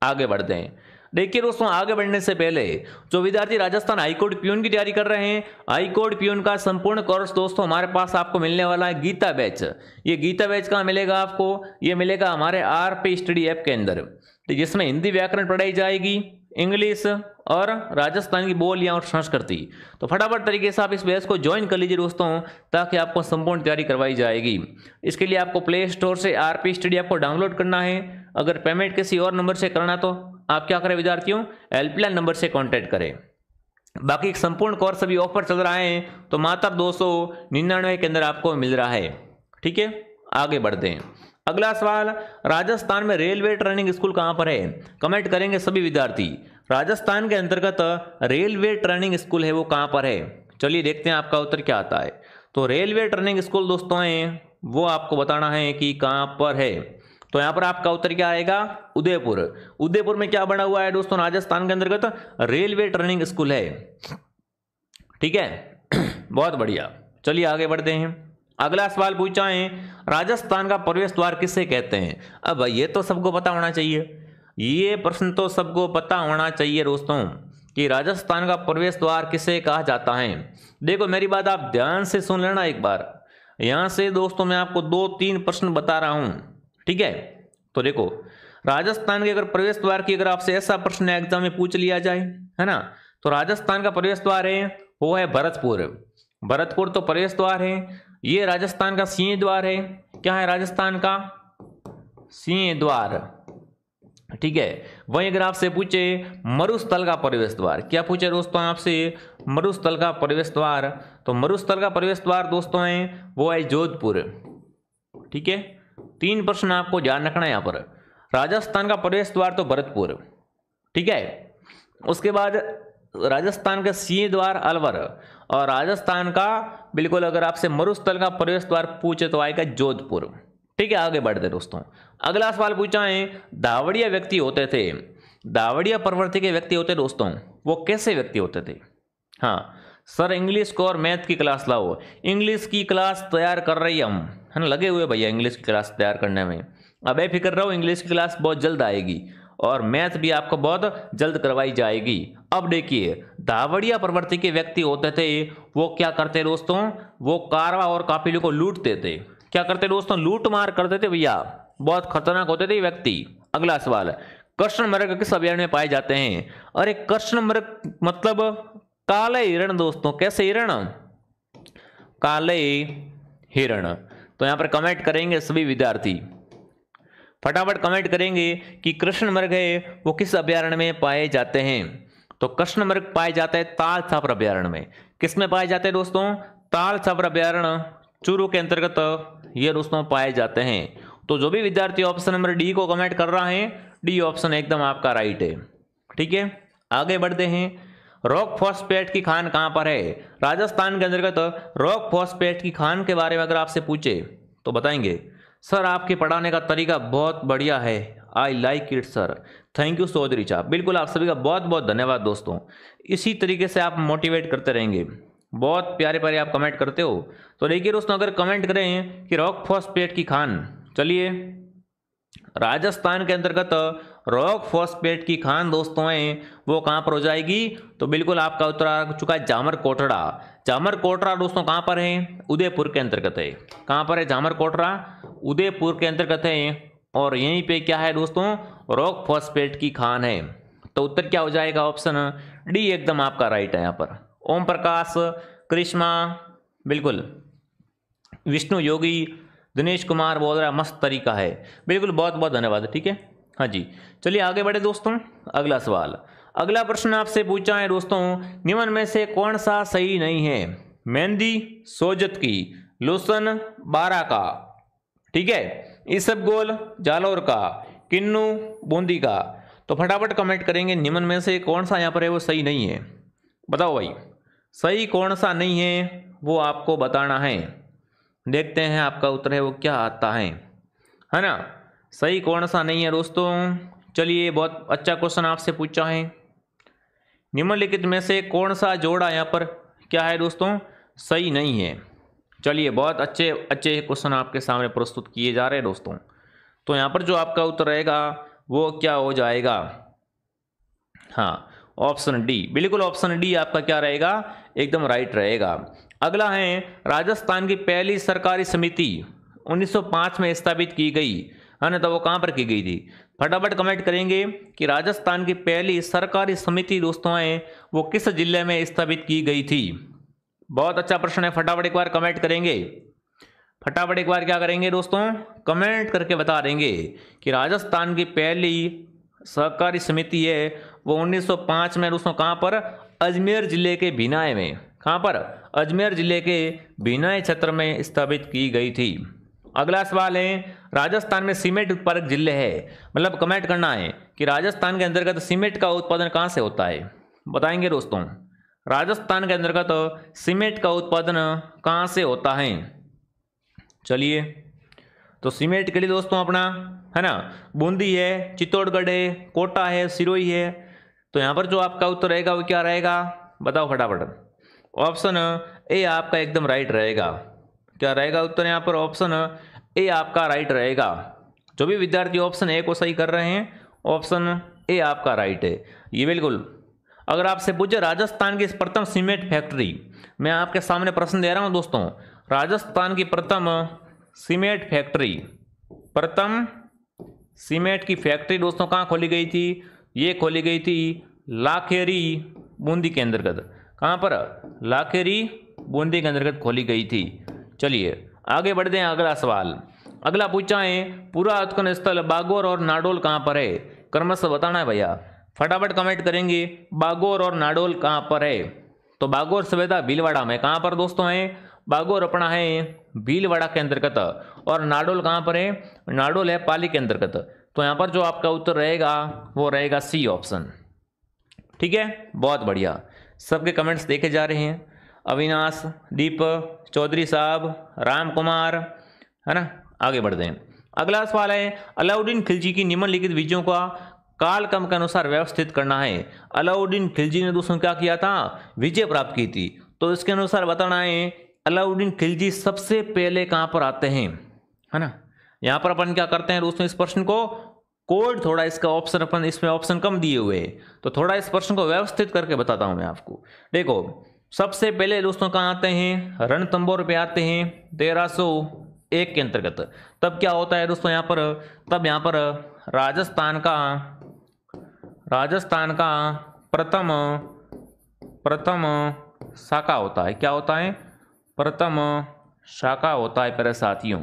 आगे बढ़ते हैं। देखिए दोस्तों आगे बढ़ने से पहले जो विद्यार्थी राजस्थान हाईकोर्ट प्यून की तैयारी कर रहे हैं, हाईकोर्ट प्यून का संपूर्ण कोर्स दोस्तों हमारे पास आपको मिलने वाला है गीता बैच। ये गीता बैच कहाँ मिलेगा आपको? ये मिलेगा हमारे आरपी स्टडी ऐप के अंदर, जिसमें हिंदी व्याकरण पढ़ाई जाएगी, इंग्लिश और राजस्थान की बोलियां और संस्कृति। तो फटाफट तरीके से आप इस बैच को ज्वाइन कर लीजिए दोस्तों, ताकि आपको संपूर्ण तैयारी करवाई जाएगी। इसके लिए आपको प्ले स्टोर से आरपी स्टडी ऐप को डाउनलोड करना है। अगर पेमेंट किसी और नंबर से करना तो आप क्या करें विद्यार्थियों, हेल्पलाइन नंबर से कॉन्टैक्ट करें। बाकी एक संपूर्ण कोर्स अभी ऑफर चल रहा है, तो मात्र 299 के अंदर आपको मिल रहा है, ठीक है। आगे बढ़ते हैं। अगला सवाल, राजस्थान में रेलवे ट्रेनिंग स्कूल कहां पर है? कमेंट करेंगे सभी विद्यार्थी, राजस्थान के अंतर्गत रेलवे ट्रेनिंग स्कूल है वो कहां पर है? चलिए देखते हैं आपका उत्तर क्या आता है। तो रेलवे ट्रेनिंग स्कूल दोस्तों है वो आपको बताना है कि कहां पर है। तो यहां पर आपका उत्तर क्या आएगा? उदयपुर। उदयपुर में क्या बना हुआ है दोस्तों? राजस्थान के अंतर्गत रेलवे ट्रेनिंग स्कूल है, ठीक है। बहुत बढ़िया, चलिए आगे बढ़ते हैं। अगला सवाल पूछा है, राजस्थान का प्रवेश द्वार किसे कहते हैं? अब ये तो सबको पता होना चाहिए, ये प्रश्न तो सबको पता होना चाहिए दोस्तों कि राजस्थान का प्रवेश द्वार किसे कहा जाता है। देखो मेरी बात आप ध्यान से सुन लेना एक बार। यहां से दोस्तों मैं आपको 2-3 प्रश्न बता रहा हूं, ठीक है। तो देखो राजस्थान के अगर प्रवेश द्वार की अगर आपसे ऐसा प्रश्न एग्जाम में पूछ लिया जाए, है ना, तो राजस्थान का प्रवेश द्वार है वो है भरतपुर। भरतपुर तो प्रवेश द्वार है। ये राजस्थान का सिंह द्वार है। क्या है राजस्थान का? सिंह द्वार, ठीक है। वहीं अगर आपसे पूछे मरुस्थल का प्रवेश द्वार, क्या पूछे दोस्तों आपसे? मरुस्थल का प्रवेश द्वार, तो मरुस्थल का प्रवेश द्वार दोस्तों है वो है जोधपुर, ठीक है। 3 प्रश्न आपको ध्यान रखना है यहाँ पर। राजस्थान का प्रवेश द्वार तो भरतपुर, ठीक है। उसके बाद राजस्थान का सिंह द्वार अलवर, और राजस्थान का बिल्कुल अगर आपसे मरुस्थल का प्रवेश द्वार पूछे तो आएगा जोधपुर, ठीक है। आगे बढ़ते दोस्तों। अगला सवाल पूछा है, दावड़िया व्यक्ति होते थे, दावड़िया प्रवृत्ति के व्यक्ति होते दोस्तों वो कैसे व्यक्ति होते थे? हाँ सर, इंग्लिश को और मैथ की क्लास लाओ। इंग्लिश की क्लास तैयार कर रही हम, है ना, लगे हुए भैया इंग्लिश की क्लास तैयार करने में। अब बेफिक्र रहो, इंग्लिश की क्लास बहुत जल्द आएगी और मैथ भी आपको बहुत जल्द करवाई जाएगी। अब देखिए धावड़िया प्रवृत्ति के व्यक्ति होते थे, वो क्या करते दोस्तों, वो कारवा और काफिले को लूटते थे। क्या करते दोस्तों, लूट मार करते थे भैया, बहुत खतरनाक होते थे ये व्यक्ति। अगला सवाल, कृष्ण मृग किस अभयारण्य में पाए जाते हैं? अरे कृष्ण मृग मतलब काले हिरण दोस्तों, कैसे हिरण, काले हिरण। तो यहां पर कमेंट करेंगे सभी विद्यार्थी, फटाफट कमेंट करेंगे कि कृष्ण मृग है वो किस अभयारण्य में पाए जाते हैं। तो कृष्ण मृग पाए जाते हैं ताल छापर अभयारण्य में। किसमें पाए जाते हैं दोस्तों, ताल छापर अभयारण्य चूरू के अंतर्गत ये दोस्तों पाए जाते हैं। तो जो भी विद्यार्थी ऑप्शन नंबर डी को कमेंट कर रहा है, डी ऑप्शन एकदम आपका राइट है। ठीक है, आगे बढ़ते हैं। रॉक फॉस्फेट की खान कहां पर है? राजस्थान के अंतर्गत रॉक फॉस्फेट की खान के बारे में अगर आपसे पूछे तो बताएंगे सर आपके पढ़ाने का तरीका बहुत बढ़िया है, I like it sir, thank you Chaudhary साहब। बिल्कुल आप सभी का बहुत बहुत धन्यवाद दोस्तों, इसी तरीके से आप मोटिवेट करते रहेंगे, बहुत प्यारे प्यारे आप कमेंट करते हो। तो देखिए दोस्तों, अगर कमेंट करें कि रॉक फॉस्फेट की खान, चलिए राजस्थान के अंतर्गत रॉक फॉस्फेट की खान दोस्तों है वो कहां पर हो जाएगी? तो बिल्कुल आपका उत्तर आ चुका है जामर कोटड़ा। जामर कोटड़ा दोस्तों कहां पर है? उदयपुर के अंतर्गत है। कहां पर है जामर कोटड़ा? उदयपुर के अंतर्गत है। और यहीं पे क्या है दोस्तों, रॉक फॉस्फेट की खान है। तो उत्तर क्या हो जाएगा? ऑप्शन डी एकदम आपका राइट है। यहाँ पर ओम प्रकाश, करिश्मा, बिल्कुल विष्णु योगी, दिनेश कुमार बोल रहा है मस्त तरीका है, बिल्कुल बहुत बहुत धन्यवाद। ठीक है, हाँ जी, चलिए आगे बढ़े दोस्तों। अगला सवाल, अगला प्रश्न आपसे पूछा है दोस्तों, निम्न में से कौन सा सही नहीं है? मेहंदी सोजत की, लोसन बारा का, ठीक है, इसबगोल जालौर का, किन्नू बूंदी का। तो फटाफट कमेंट करेंगे निम्न में से कौन सा यहाँ पर है वो सही नहीं है। बताओ भाई सही कौन सा नहीं है, वो आपको बताना है। देखते हैं आपका उत्तर है वो क्या आता है ना। सही कौन सा नहीं है दोस्तों? चलिए बहुत अच्छा क्वेश्चन आपसे पूछा है, निम्नलिखित में से कौन सा जोड़ा यहाँ पर क्या है दोस्तों सही नहीं है? चलिए बहुत अच्छे अच्छे क्वेश्चन आपके सामने प्रस्तुत किए जा रहे हैं दोस्तों। तो यहाँ पर जो आपका उत्तर रहेगा वो क्या हो जाएगा? हाँ, ऑप्शन डी, बिल्कुल ऑप्शन डी आपका क्या रहेगा? एकदम राइट रहेगा। अगला है, राजस्थान की पहली सरकारी समिति 1905 में स्थापित की गई है ना, तो वो कहां पर की गई थी? फटाफट कमेंट करेंगे कि राजस्थान की पहली सरकारी समिति दोस्तों है वो किस जिले में स्थापित की गई थी? बहुत अच्छा प्रश्न है, फटाफट एक बार कमेंट करेंगे, फटाफट एक बार क्या करेंगे दोस्तों, कमेंट करके बता देंगे कि राजस्थान की पहली सहकारी समिति है वो 1905 में दोस्तों कहां पर? अजमेर जिले के भिनाय में। कहां पर? अजमेर जिले के भिनाय क्षेत्र में स्थापित की गई थी। अगला सवाल है, राजस्थान में सीमेंट उत्पादक जिले है, मतलब कमेंट करना है कि राजस्थान के अंतर्गत सीमेंट का उत्पादन कहां से होता है? बताएंगे दोस्तों, राजस्थान के अंतर्गत सीमेंट का उत्पादन कहां से होता है? चलिए, तो सीमेंट के लिए दोस्तों अपना है ना बूंदी है, चित्तौड़गढ़ है, कोटा है, सिरोही है। तो यहां पर जो आपका उत्तर रहेगा वो क्या रहेगा? बताओ फटाफट। ऑप्शन ए आपका एकदम राइट रहेगा। क्या रहेगा उत्तर यहाँ पर? ऑप्शन ए आपका राइट रहेगा। जो भी विद्यार्थी ऑप्शन ए को सही कर रहे हैं, ऑप्शन ए आपका राइट है ये बिल्कुल। अगर आपसे पूछे राजस्थान की प्रथम सीमेंट फैक्ट्री, मैं आपके सामने प्रश्न दे रहा हूं दोस्तों, राजस्थान की प्रथम सीमेंट फैक्ट्री, प्रथम सीमेंट की फैक्ट्री दोस्तों कहाँ खोली गई थी? ये खोली गई थी लाखेरी बूंदी के अंतर्गत। कहाँ पर? लाखेरी बूंदी के अंतर्गत खोली गई थी। चलिए आगे बढ़ते हैं। अगला सवाल, अगला पूछा है, पूरा उत्खनन स्थल बागोर और नाडोल कहाँ पर है? क्रमशः बताना है भैया, फटाफट कमेंट करेंगे बागोर और नाडोल कहाँ पर है। तो बागोर सवेदा भीलवाड़ा में। कहाँ पर दोस्तों है? बागोर अपना है भीलवाड़ा के अंतर्गत, और नाडोल कहाँ पर है? नाडोल है पाली के अंतर्गत। तो यहाँ पर जो आपका उत्तर रहेगा वो रहेगा सी ऑप्शन। ठीक है, बहुत बढ़िया, सबके कमेंट्स देखे जा रहे हैं। अविनाश, दीप चौधरी साहब, राम कुमार, है ना। आगे बढ़ते हैं। अगला सवाल है, अलाउद्दीन खिलजी की निम्नलिखित विजयों का कालक्रम के अनुसार व्यवस्थित करना है। अलाउद्दीन खिलजी ने दोस्तों क्या किया था? विजय प्राप्त की थी। तो इसके अनुसार बताना है अलाउद्दीन खिलजी सबसे पहले कहां पर आते हैं, है ना। यहां पर अपन क्या करते हैं दोस्तों, इस प्रश्न को कोड थोड़ा इसका ऑप्शन अपन इसमें ऑप्शन कम दिए हुए हैं, तो थोड़ा इस प्रश्न को व्यवस्थित करके बताता हूं मैं आपको। देखो सबसे पहले दोस्तों कहाँ आते हैं, रणथंभौर पे आते हैं 1301 के अंतर्गत। तब क्या होता है दोस्तों यहाँ पर, तब यहाँ पर राजस्थान का प्रथम शाखा होता है। क्या होता है, प्रथम शाखा होता है प्यारे साथियों,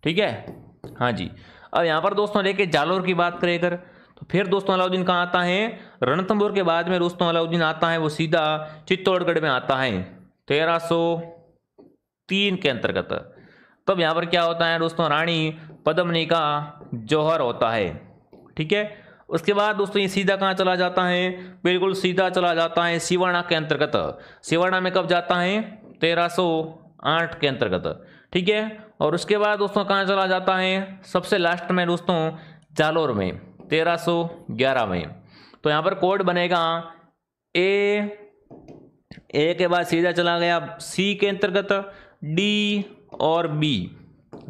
ठीक है। हाँ जी, अब यहाँ पर दोस्तों लेके जालोर की बात करें अगर, तो फिर दोस्तों अलाउद्दीन कहाँ आता है, रणथंभौर के बाद में दोस्तों अलाउद्दीन आता है वो सीधा चित्तौड़गढ़ में आता है 1303 के अंतर्गत। तब यहाँ पर क्या होता है दोस्तों, रानी पद्मिनी का जौहर होता है, ठीक है। उसके बाद दोस्तों ये सीधा कहाँ चला जाता है, बिल्कुल सीधा चला जाता है सिवाना के अंतर्गत। सिवाना में कब जाता है, 1308 के अंतर्गत, ठीक है। और उसके बाद दोस्तों कहाँ चला जाता है, सबसे लास्ट में दोस्तों जालोर में 1311 में। तो यहाँ पर कोड बनेगा ए के बाद सीधा चला गया सी के अंतर्गत, डी और बी,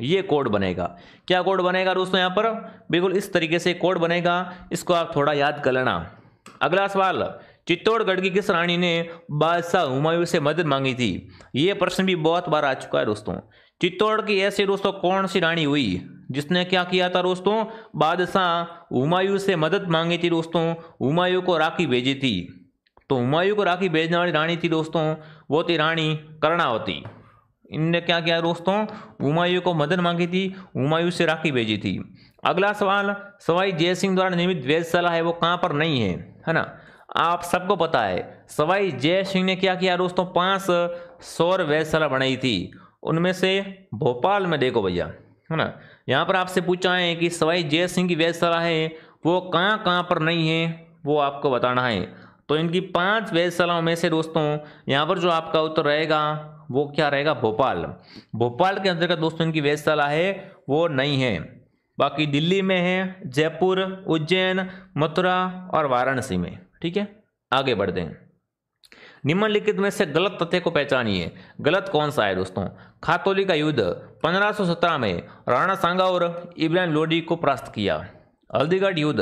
ये कोड बनेगा। क्या कोड बनेगा दोस्तों यहाँ पर, बिल्कुल इस तरीके से कोड बनेगा, इसको आप थोड़ा याद कर लेना। अगला सवाल, चित्तौड़गढ़ की किस रानी ने बादशाह हुमायूं से मदद मांगी थी। ये प्रश्न भी बहुत बार आ चुका है दोस्तों। चित्तौड़ की ऐसी दोस्तों कौन सी रानी हुई जिसने क्या किया था दोस्तों, बादशाह हुमायूं से मदद मांगी थी दोस्तों, हुमायूं को राखी भेजी थी। तो हुमायूं को राखी भेजने वाली रानी थी दोस्तों, वो थी रानी कर्णावती। इनने क्या किया दोस्तों, हुमायूं को मदद मांगी थी, हुमायूं से राखी भेजी थी। अगला सवाल, सवाई जय सिंह द्वारा निर्मित वेधशाला है वो कहाँ पर नहीं है ना। आप सबको पता है सवाई जय सिंह ने क्या किया दोस्तों, 5 सौर वेधशाला बनाई थी, उनमें से भोपाल में देखो भैया, है ना। यहाँ पर आपसे पूछा है कि सवाई जय सिंह की वेधशाला है वो कहाँ कहाँ पर नहीं है, वो आपको बताना है। तो इनकी 5 वेधशालाओं में से दोस्तों यहाँ पर जो आपका उत्तर रहेगा वो क्या रहेगा, भोपाल। भोपाल के अंतर्गत दोस्तों इनकी वेधशाला है वो नहीं है। बाकी दिल्ली में है, जयपुर, उज्जैन, मथुरा और वाराणसी में, ठीक है। आगे बढ़ते हैं। निम्नलिखित में से गलत तथ्य को पहचानिए। गलत कौन सा है दोस्तों, खातौली का युद्ध 1517 में राणा सांगा और इब्राहिम लोदी को परास्त किया। हल्दीघाटी युद्ध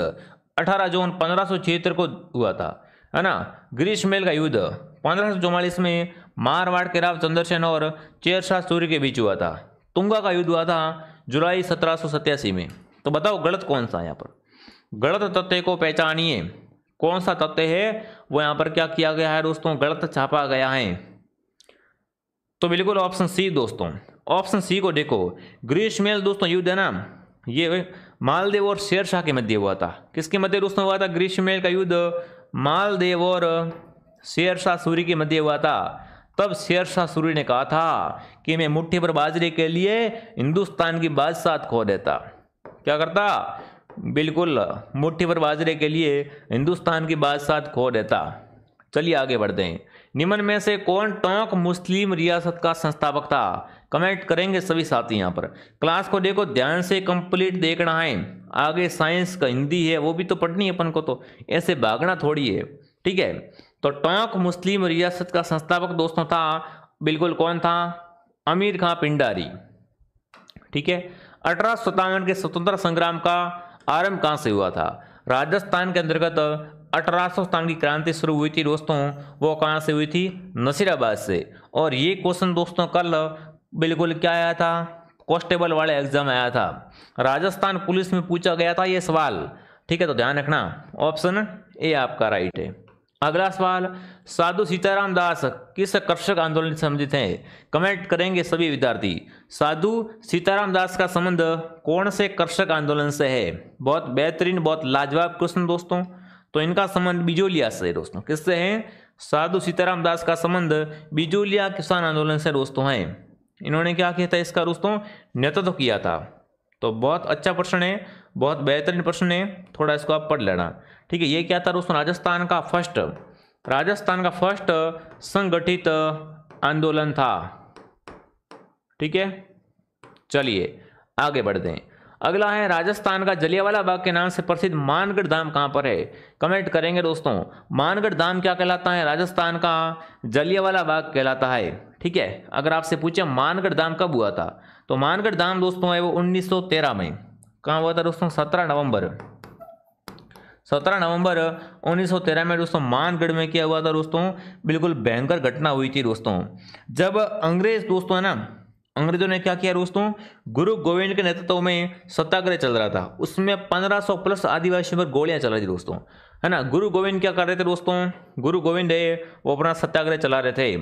18 जून 1576 को हुआ था, है ना। ग्रीष्ममेल का युद्ध 1544 में मारवाड़ के राव चंद्रसेन और शेरशाह सूरी के बीच हुआ था। तुंगा का युद्ध हुआ था जुलाई 1787 में। तो बताओ गलत कौन सा है यहाँ पर, गलत तथ्य को पहचानिए। कौन सा तथ्य है वो यहाँ पर क्या किया गया है दोस्तों, गलत छापा गया है। तो बिल्कुल ऑप्शन सी दोस्तों, ऑप्शन सी को देखो। ग्रीष्ममेल दोस्तों युद्ध है ना, ये मालदेव और शेरशाह के मध्य हुआ था। किसके मध्य दोस्तों हुआ था, ग्रीष्ममेल का युद्ध मालदेव और शेरशाह सूरी के मध्य हुआ था। तब शेरशाह सूरी ने कहा था कि मैं मुट्ठी पर बाजरे के लिए हिंदुस्तान की बादशाहत खो देता। क्या करता, बिल्कुल मुट्ठी पर बाजरे के लिए हिंदुस्तान की बादशाहत खो देता। चलिए आगे बढ़ते हैं। निम्न में से कौन टोंक मुस्लिम रियासत का संस्थापक था। कमेंट करेंगे सभी साथी। यहाँ पर क्लास को देखो ध्यान से, कंप्लीट देखना है। आगे साइंस का हिंदी है वो भी तो पढ़नी है अपन को, तो ऐसे भागना थोड़ी है, ठीक है। तो टोंक मुस्लिम रियासत का संस्थापक दोस्तों था, बिल्कुल कौन था, अमीर खां पिंडारी, ठीक है। 1857 के स्वतंत्रता संग्राम का आरंभ कहां से हुआ था। राजस्थान के अंतर्गत 1857 की क्रांति शुरू हुई थी दोस्तों, वो कहां से हुई थी, नसीराबाद से। और ये क्वेश्चन दोस्तों कल बिल्कुल क्या आया था, कांस्टेबल वाले एग्जाम आया था, राजस्थान पुलिस में पूछा गया था ये सवाल, ठीक है। तो ध्यान रखना, ऑप्शन ए आपका राइट है। अगला सवाल, साधु सीताराम दास किस कर्षक आंदोलन से संबंधित हैं। कमेंट करेंगे सभी विद्यार्थी। साधु सीताराम दास का संबंध कौन से कर्षक आंदोलन से है। बहुत बेहतरीन, बहुत लाजवाब क्वेश्चन दोस्तों। तो इनका संबंध बिजोलिया से है दोस्तों। किससे है, साधु सीताराम दास का संबंध बिजोलिया किसान आंदोलन से दोस्तों है। इन्होंने क्या किया था, इसका दोस्तों नेतृत्व किया था। तो बहुत अच्छा प्रश्न है, बहुत बेहतरीन प्रश्न है, थोड़ा इसको आप पढ़ लेना, ठीक है। ये क्या था दोस्तों, राजस्थान का फर्स्ट संगठित आंदोलन था, ठीक है। चलिए आगे बढ़ते हैं। अगला है, राजस्थान का जलियांवाला बाग के नाम से प्रसिद्ध मानगढ़ धाम कहां पर है। कमेंट करेंगे दोस्तों। मानगढ़ धाम क्या कहलाता है, राजस्थान का जलियांवाला बाग कहलाता है, ठीक है। अगर आपसे पूछे मानगढ़ धाम कब हुआ था, तो मानगढ़ धाम दोस्तों है वो 1913 में, कहाँ हुआ था दोस्तों? 17 नवंबर 1913 में दोस्तों मानगढ़ में क्या हुआ था दोस्तों? बिल्कुल भयंकर घटना हुई थी दोस्तों। जब अंग्रेज दोस्तों है ना, अंग्रेजों ने क्या किया दोस्तों? गुरु गोविंद के नेतृत्व में सत्याग्रह चल रहा था, उसमें 1500 प्लस आदिवासियों पर गोलियां चल रही थी दोस्तों, है ना। गुरु गोविंद क्या कर रहे थे दोस्तों? गुरु गोविंद है वो अपना सत्याग्रह चला रहे थे।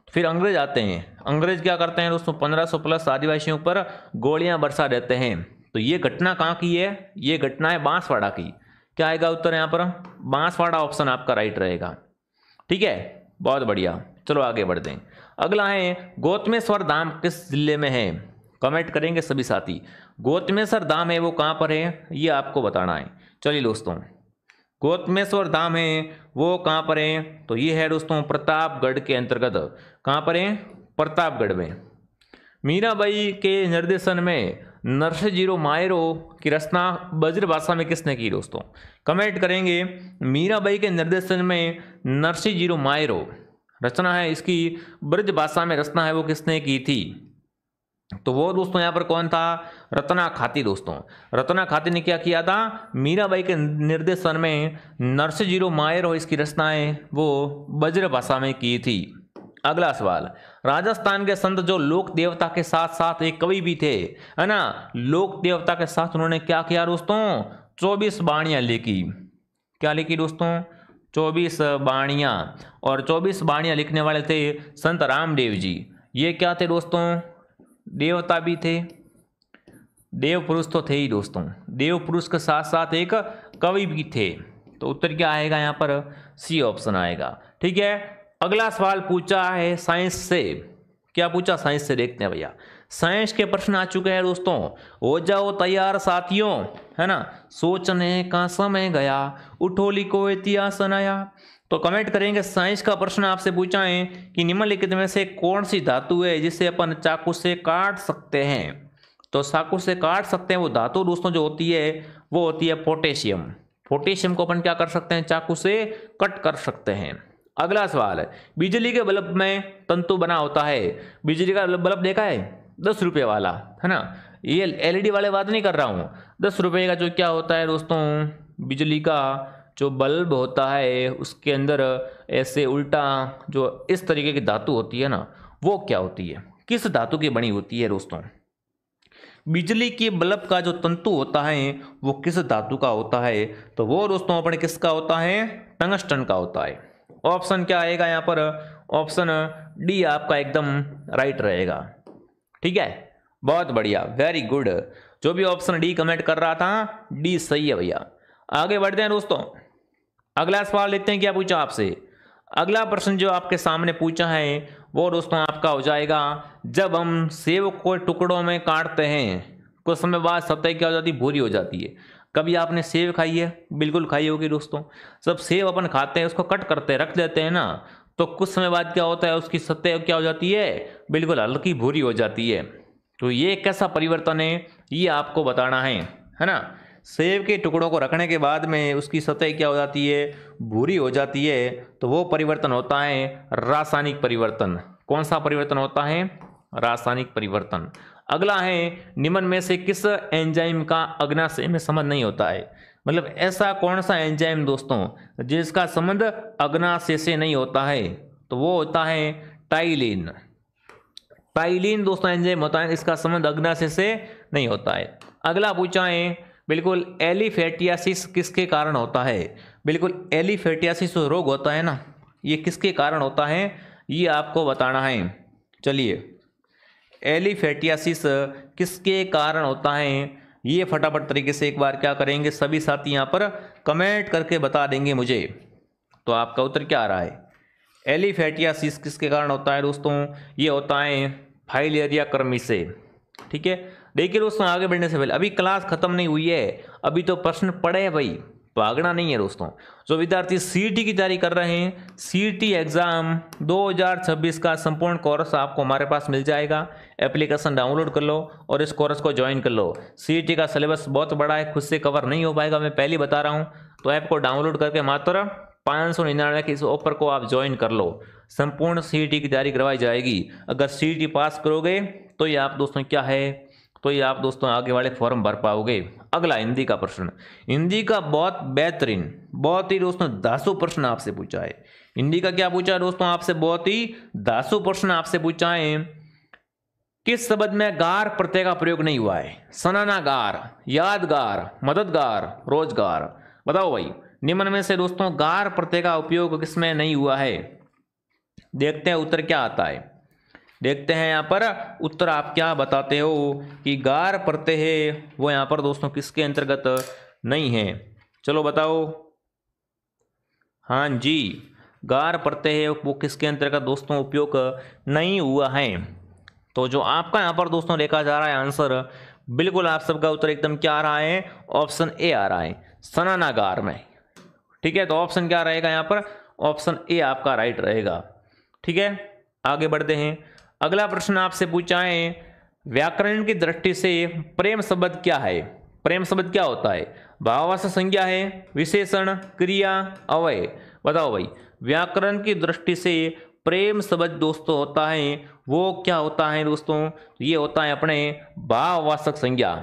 फिर अंग्रेज आते हैं, अंग्रेज क्या करते हैं दोस्तों? 1500 प्लस आदिवासियों पर गोलियां बरसा देते हैं। तो ये घटना कहाँ की है? ये घटना है बांसवाड़ा की। क्या आएगा उत्तर यहाँ पर? बांसवाड़ा ऑप्शन आपका राइट रहेगा। ठीक है, बहुत बढ़िया। चलो आगे बढ़ते हैं। अगला है गौतमेश्वर धाम किस जिले में है? कमेंट करेंगे सभी साथी। गौतमेश्वर धाम है वो कहाँ पर है, ये आपको बताना है। चलिए दोस्तों, गौतमेश्वर धाम है वो कहाँ पर है? तो ये है दोस्तों प्रतापगढ़ के अंतर्गत। कहाँ पर है? प्रतापगढ़ में। मीराबाई के निर्देशन में नरसिंह मायरो की रचना ब्रज भाषा में किसने की दोस्तों? कमेंट करेंगे। मीराबाई के निर्देशन में नरसिंह मायरो रचना है, इसकी ब्रज भाषा में रचना है वो किसने की थी? तो वो दोस्तों यहाँ पर कौन था? रत्ना खाती दोस्तों। रत्ना खाती ने क्या किया था? मीराबाई के निर्देशन में नरसिंह मायरो इसकी रचना है वो ब्रज भाषा में की थी। अगला सवाल, राजस्थान के संत जो लोक देवता के साथ साथ एक कवि भी थे, है ना। लोक देवता के साथ उन्होंने क्या किया दोस्तों? 24 बाणियां लिखी। क्या लिखी दोस्तों? 24 बाणियां। और 24 बाणियां लिखने वाले थे संत रामदेव जी। ये क्या थे दोस्तों? देवता भी थे, देव पुरुष तो थे ही दोस्तों। देव पुरुष के साथ साथ एक कवि भी थे। तो उत्तर क्या आएगा यहाँ पर? सी ऑप्शन आएगा। ठीक है, अगला सवाल पूछा है साइंस से। क्या पूछा साइंस से? देखते हैं भैया। साइंस के प्रश्न आ चुके हैं दोस्तों। हो जाओ तैयार साथियों, है ना। सोचने का समय गया, उठो लिखो इतिहास नया। तो कमेंट करेंगे। साइंस का प्रश्न आपसे पूछा है कि निम्नलिखित में से कौन सी धातु है जिसे अपन चाकू से काट सकते हैं? तो चाकू से काट सकते हैं वो धातु दोस्तों जो होती है वो होती है पोटेशियम। पोटेशियम को अपन क्या कर सकते हैं? चाकू से कट कर सकते हैं। अगला सवाल है, बिजली के बल्ब में तंतु बना होता है। बिजली का बल्ब देखा है? 10 रुपये वाला, है ना। ये एलईडी वाले बात नहीं कर रहा हूँ। 10 रुपये का जो क्या होता है दोस्तों, बिजली का जो बल्ब होता है उसके अंदर ऐसे उल्टा जो इस तरीके की धातु होती है ना, वो क्या होती है? किस धातु की बनी होती है दोस्तों? बिजली के बल्ब का जो तंतु होता है वो किस धातु का होता है? तो वो दोस्तों अपने किसका होता है? टंगस्टन का होता है। ऑप्शन क्या आएगा यहाँ पर? ऑप्शन डी आपका एकदम राइट रहेगा। ठीक है, बहुत बढ़िया, वेरी गुड। जो भी ऑप्शन डी कमेंट कर रहा था, डी सही है भैया। आगे बढ़ते हैं दोस्तों। अगला सवाल लेते हैं। क्या पूछा आपसे? अगला प्रश्न जो आपके सामने पूछा है वो दोस्तों आपका हो जाएगा, जब हम सेब को टुकड़ों में काटते हैं कुछ समय बाद सतह क्या हो जाती है? भूरी हो जाती है। कभी आपने सेब खाई है? बिल्कुल खाई होगी दोस्तों। जब सेब अपन खाते हैं उसको कट करते रख देते हैं ना, तो कुछ समय बाद क्या होता है? उसकी सतह क्या हो जाती है? बिल्कुल हल्की भूरी हो जाती है। तो ये कैसा परिवर्तन है ये आपको बताना है ना। सेब के टुकड़ों को रखने के बाद में उसकी सतह क्या हो जाती है? भूरी हो जाती है। तो वो परिवर्तन होता है रासायनिक परिवर्तन। कौन सा परिवर्तन होता है? रासायनिक परिवर्तन। अगला है, निम्न में से किस एंजाइम का अग्नाशय में संबंध नहीं होता है? मतलब ऐसा कौन सा एंजाइम दोस्तों जिसका संबंध अग्नाशय से नहीं होता है? तो वो होता है टाइलिन। टाइलिन दोस्तों एंजाइम होता है, इसका संबंध अग्नाशय से नहीं होता है। अगला पूछा है, बिल्कुल एलिफेटियासिस किसके कारण होता है? बिल्कुल एलिफेटियासिस रोग होता है ना, ये किसके कारण होता है ये आपको बताना है। चलिए, एलिफेटियासिस किसके कारण होता है ये फटाफट तरीके से एक बार क्या करेंगे सभी साथी यहाँ पर कमेंट करके बता देंगे मुझे। तो आपका उत्तर क्या आ रहा है? एलिफेटियासिस किसके कारण होता है दोस्तों? ये होता है फाइलेरिया कर्मी से। ठीक है, देखिए दोस्तों आगे बढ़ने से पहले अभी क्लास खत्म नहीं हुई है, अभी तो प्रश्न पड़े हैं भाई, भागना नहीं है दोस्तों। जो विद्यार्थी सीईटी की तैयारी कर रहे हैं, सीईटी एग्जाम 2026 का संपूर्ण कोर्स आपको हमारे पास मिल जाएगा। एप्लीकेशन डाउनलोड कर लो और इस कोर्स को ज्वाइन कर लो। सीईटी का सिलेबस बहुत बड़ा है, खुद से कवर नहीं हो पाएगा, मैं पहले बता रहा हूँ। तो ऐप को डाउनलोड करके मात्र 599 के इस ऑफर को आप ज्वाइन कर लो। संपूर्ण सीईटी की तैयारी करवाई जाएगी। अगर सीईटी पास करोगे तो ये आप दोस्तों क्या है, तो ये आप दोस्तों आगे वाले फॉर्म भर पाओगे। अगला हिंदी का प्रश्न, हिंदी का बहुत बेहतरीन, बहुत ही दोस्तों धांसू प्रश्न आपसे पूछा है। हिंदी का क्या पूछा है दोस्तों आपसे, बहुत ही धांसू प्रश्न आपसे पूछा है। किस शब्द में गार प्रत्यय का प्रयोग नहीं हुआ है? सनानागार, यादगार, मददगार, रोजगार। बताओ भाई, निम्न में से दोस्तों गार प्रत्यय का उपयोग किसमें नहीं हुआ है? देखते हैं उत्तर क्या आता है। देखते हैं यहाँ पर उत्तर आप क्या बताते हो कि गार प्रत्यय है वो यहाँ पर दोस्तों किसके अंतर्गत नहीं है? चलो बताओ। हाँ जी, गार प्रत्यय है वो किसके अंतर्गत दोस्तों उपयोग नहीं हुआ है? तो जो आपका यहाँ पर दोस्तों देखा जा रहा है आंसर, बिल्कुल आप सबका उत्तर एकदम क्या आ रहा है? ऑप्शन ए आ रहा है, सनानागार में। ठीक है, तो ऑप्शन क्या रहेगा यहाँ पर? ऑप्शन ए आपका राइट रहेगा। ठीक है, आगे बढ़ते हैं। अगला प्रश्न आपसे पूछा है, व्याकरण की दृष्टि से प्रेम शब्द क्या है? प्रेम शब्द क्या होता है? भाववाचक संज्ञा है, विशेषण, क्रिया, अव्यय। बताओ भाई, व्याकरण की दृष्टि से प्रेम शब्द दोस्तों होता है वो क्या होता है दोस्तों? ये होता है अपने भाववाचक संज्ञा।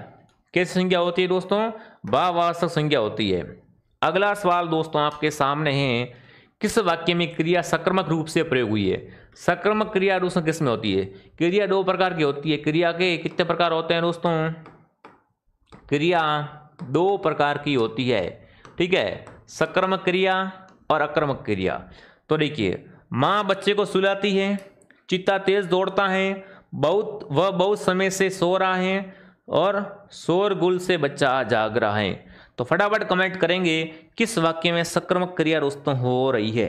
कैसी संज्ञा होती है दोस्तों? भाववाचक संज्ञा होती है। अगला सवाल दोस्तों आपके सामने है, किस वाक्य में क्रिया सक्रमक रूप से प्रयोग हुई है? सक्रमक क्रिया दोस्तों किस में होती है? क्रिया दो प्रकार की होती है। क्रिया के कितने प्रकार होते हैं दोस्तों? क्रिया दो प्रकार की होती है। ठीक है, सक्रमक क्रिया और अक्रमक क्रिया। तो देखिए, माँ बच्चे को सुलाती है, चित्ता तेज दौड़ता है, बहुत समय से सो रहा है और शोरगुल से बच्चा जाग रहा है। तो फटाफट कमेंट करेंगे किस वाक्य में सक्रमक क्रिया दोस्तों हो रही है।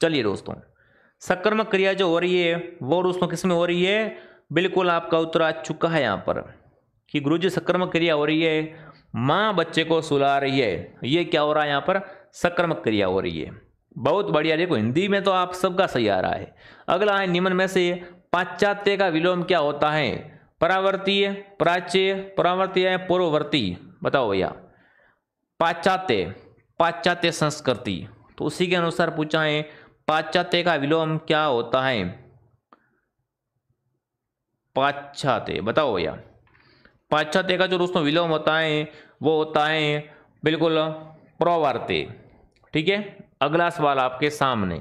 चलिए दोस्तों, सक्रमक क्रिया जो हो रही है वो दोस्तों किस में हो रही है? बिल्कुल आपका उत्तर आ चुका है यहाँ पर कि गुरुजी सक्रमक क्रिया हो रही है, माँ बच्चे को सुला रही है। ये क्या हो रहा है यहाँ पर? सक्रमक क्रिया हो रही है। बहुत बढ़िया, देखो हिंदी में तो आप सबका सही आ रहा है। अगला है, निम्न में से पाश्चात्य का विलोम क्या होता है? परावर्तीय, प्राच्य, परावर्तीय, पूर्ववर्ती। बताओ भैया, पाश्चात्य, पाश्चात्य संस्कृति। तो उसी के अनुसार पूछा है, पाश्चात्य का विलोम क्या होता है? पाश्चात्य, बताओ भैया। पाश्चात्य का जो दोस्तों विलोम होता है वो होता है बिल्कुल प्रवर्ती। ठीक है, अगला सवाल आपके सामने,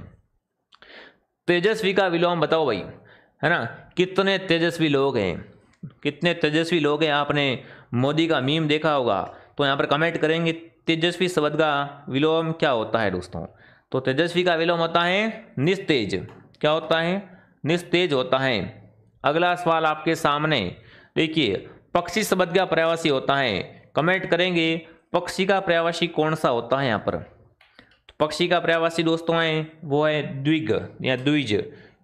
तेजस्वी का विलोम बताओ भाई, है ना? कितने तेजस्वी लोग हैं? कितने तेजस्वी लोग हैं? आपने मोदी का मीम देखा होगा, तो यहाँ पर कमेंट करेंगे तेजस्वी शब्द का विलोम क्या होता है दोस्तों? तो तेजस्वी का विलोम होता है निस्तेज। क्या होता है? निस्तेज होता है। अगला सवाल आपके सामने, देखिए, पक्षी शब्द का पर्यायवाची होता है। कमेंट करेंगे पक्षी का पर्यायवाची कौन सा होता है यहाँ पर? तो पक्षी का पर्यायवाची दोस्तों है वो है द्विग या द्विज।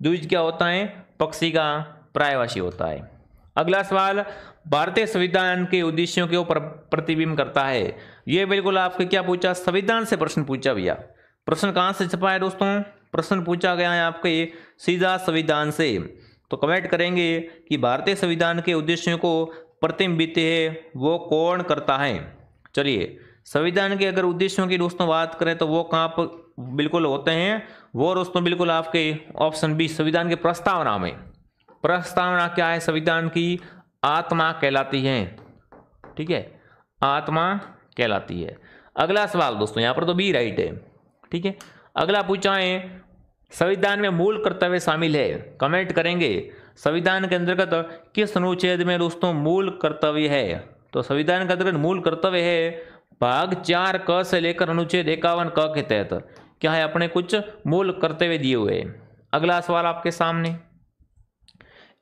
द्विज क्या होता है? पक्षी का पर्यायवाची होता है। अगला सवाल, भारतीय संविधान के उद्देश्यों के ऊपर प्रतिबिंब करता है। ये बिल्कुल आपके क्या पूछा? संविधान से प्रश्न पूछा भैया। प्रश्न कहाँ से छपा है दोस्तों? प्रश्न पूछा गया है आपके सीधा संविधान से। तो कमेंट करेंगे कि भारतीय संविधान के उद्देश्यों को प्रतिबिंबित है वो कौन करता है? चलिए, संविधान के अगर उद्देश्यों की दोस्तों बात करें तो वो कहाँ पर बिल्कुल होते हैं? वो दोस्तों बिल्कुल आपके ऑप्शन बी, संविधान के प्रस्तावना में। प्रस्तावना क्या है संविधान की? आत्मा कहलाती है। ठीक है, आत्मा कहलाती है। अगला सवाल दोस्तों, यहाँ पर तो बी राइट है। ठीक है, अगला पूछा है, संविधान में मूल कर्तव्य शामिल है। कमेंट करेंगे संविधान के अंतर्गत किस अनुच्छेद में दोस्तों मूल कर्तव्य है? तो संविधान के अंतर्गत मूल कर्तव्य है भाग 4 क से लेकर अनुच्छेद 51 क के तहत क्या है? अपने कुछ मूल कर्तव्य दिए हुए हैं। अगला सवाल आपके सामने,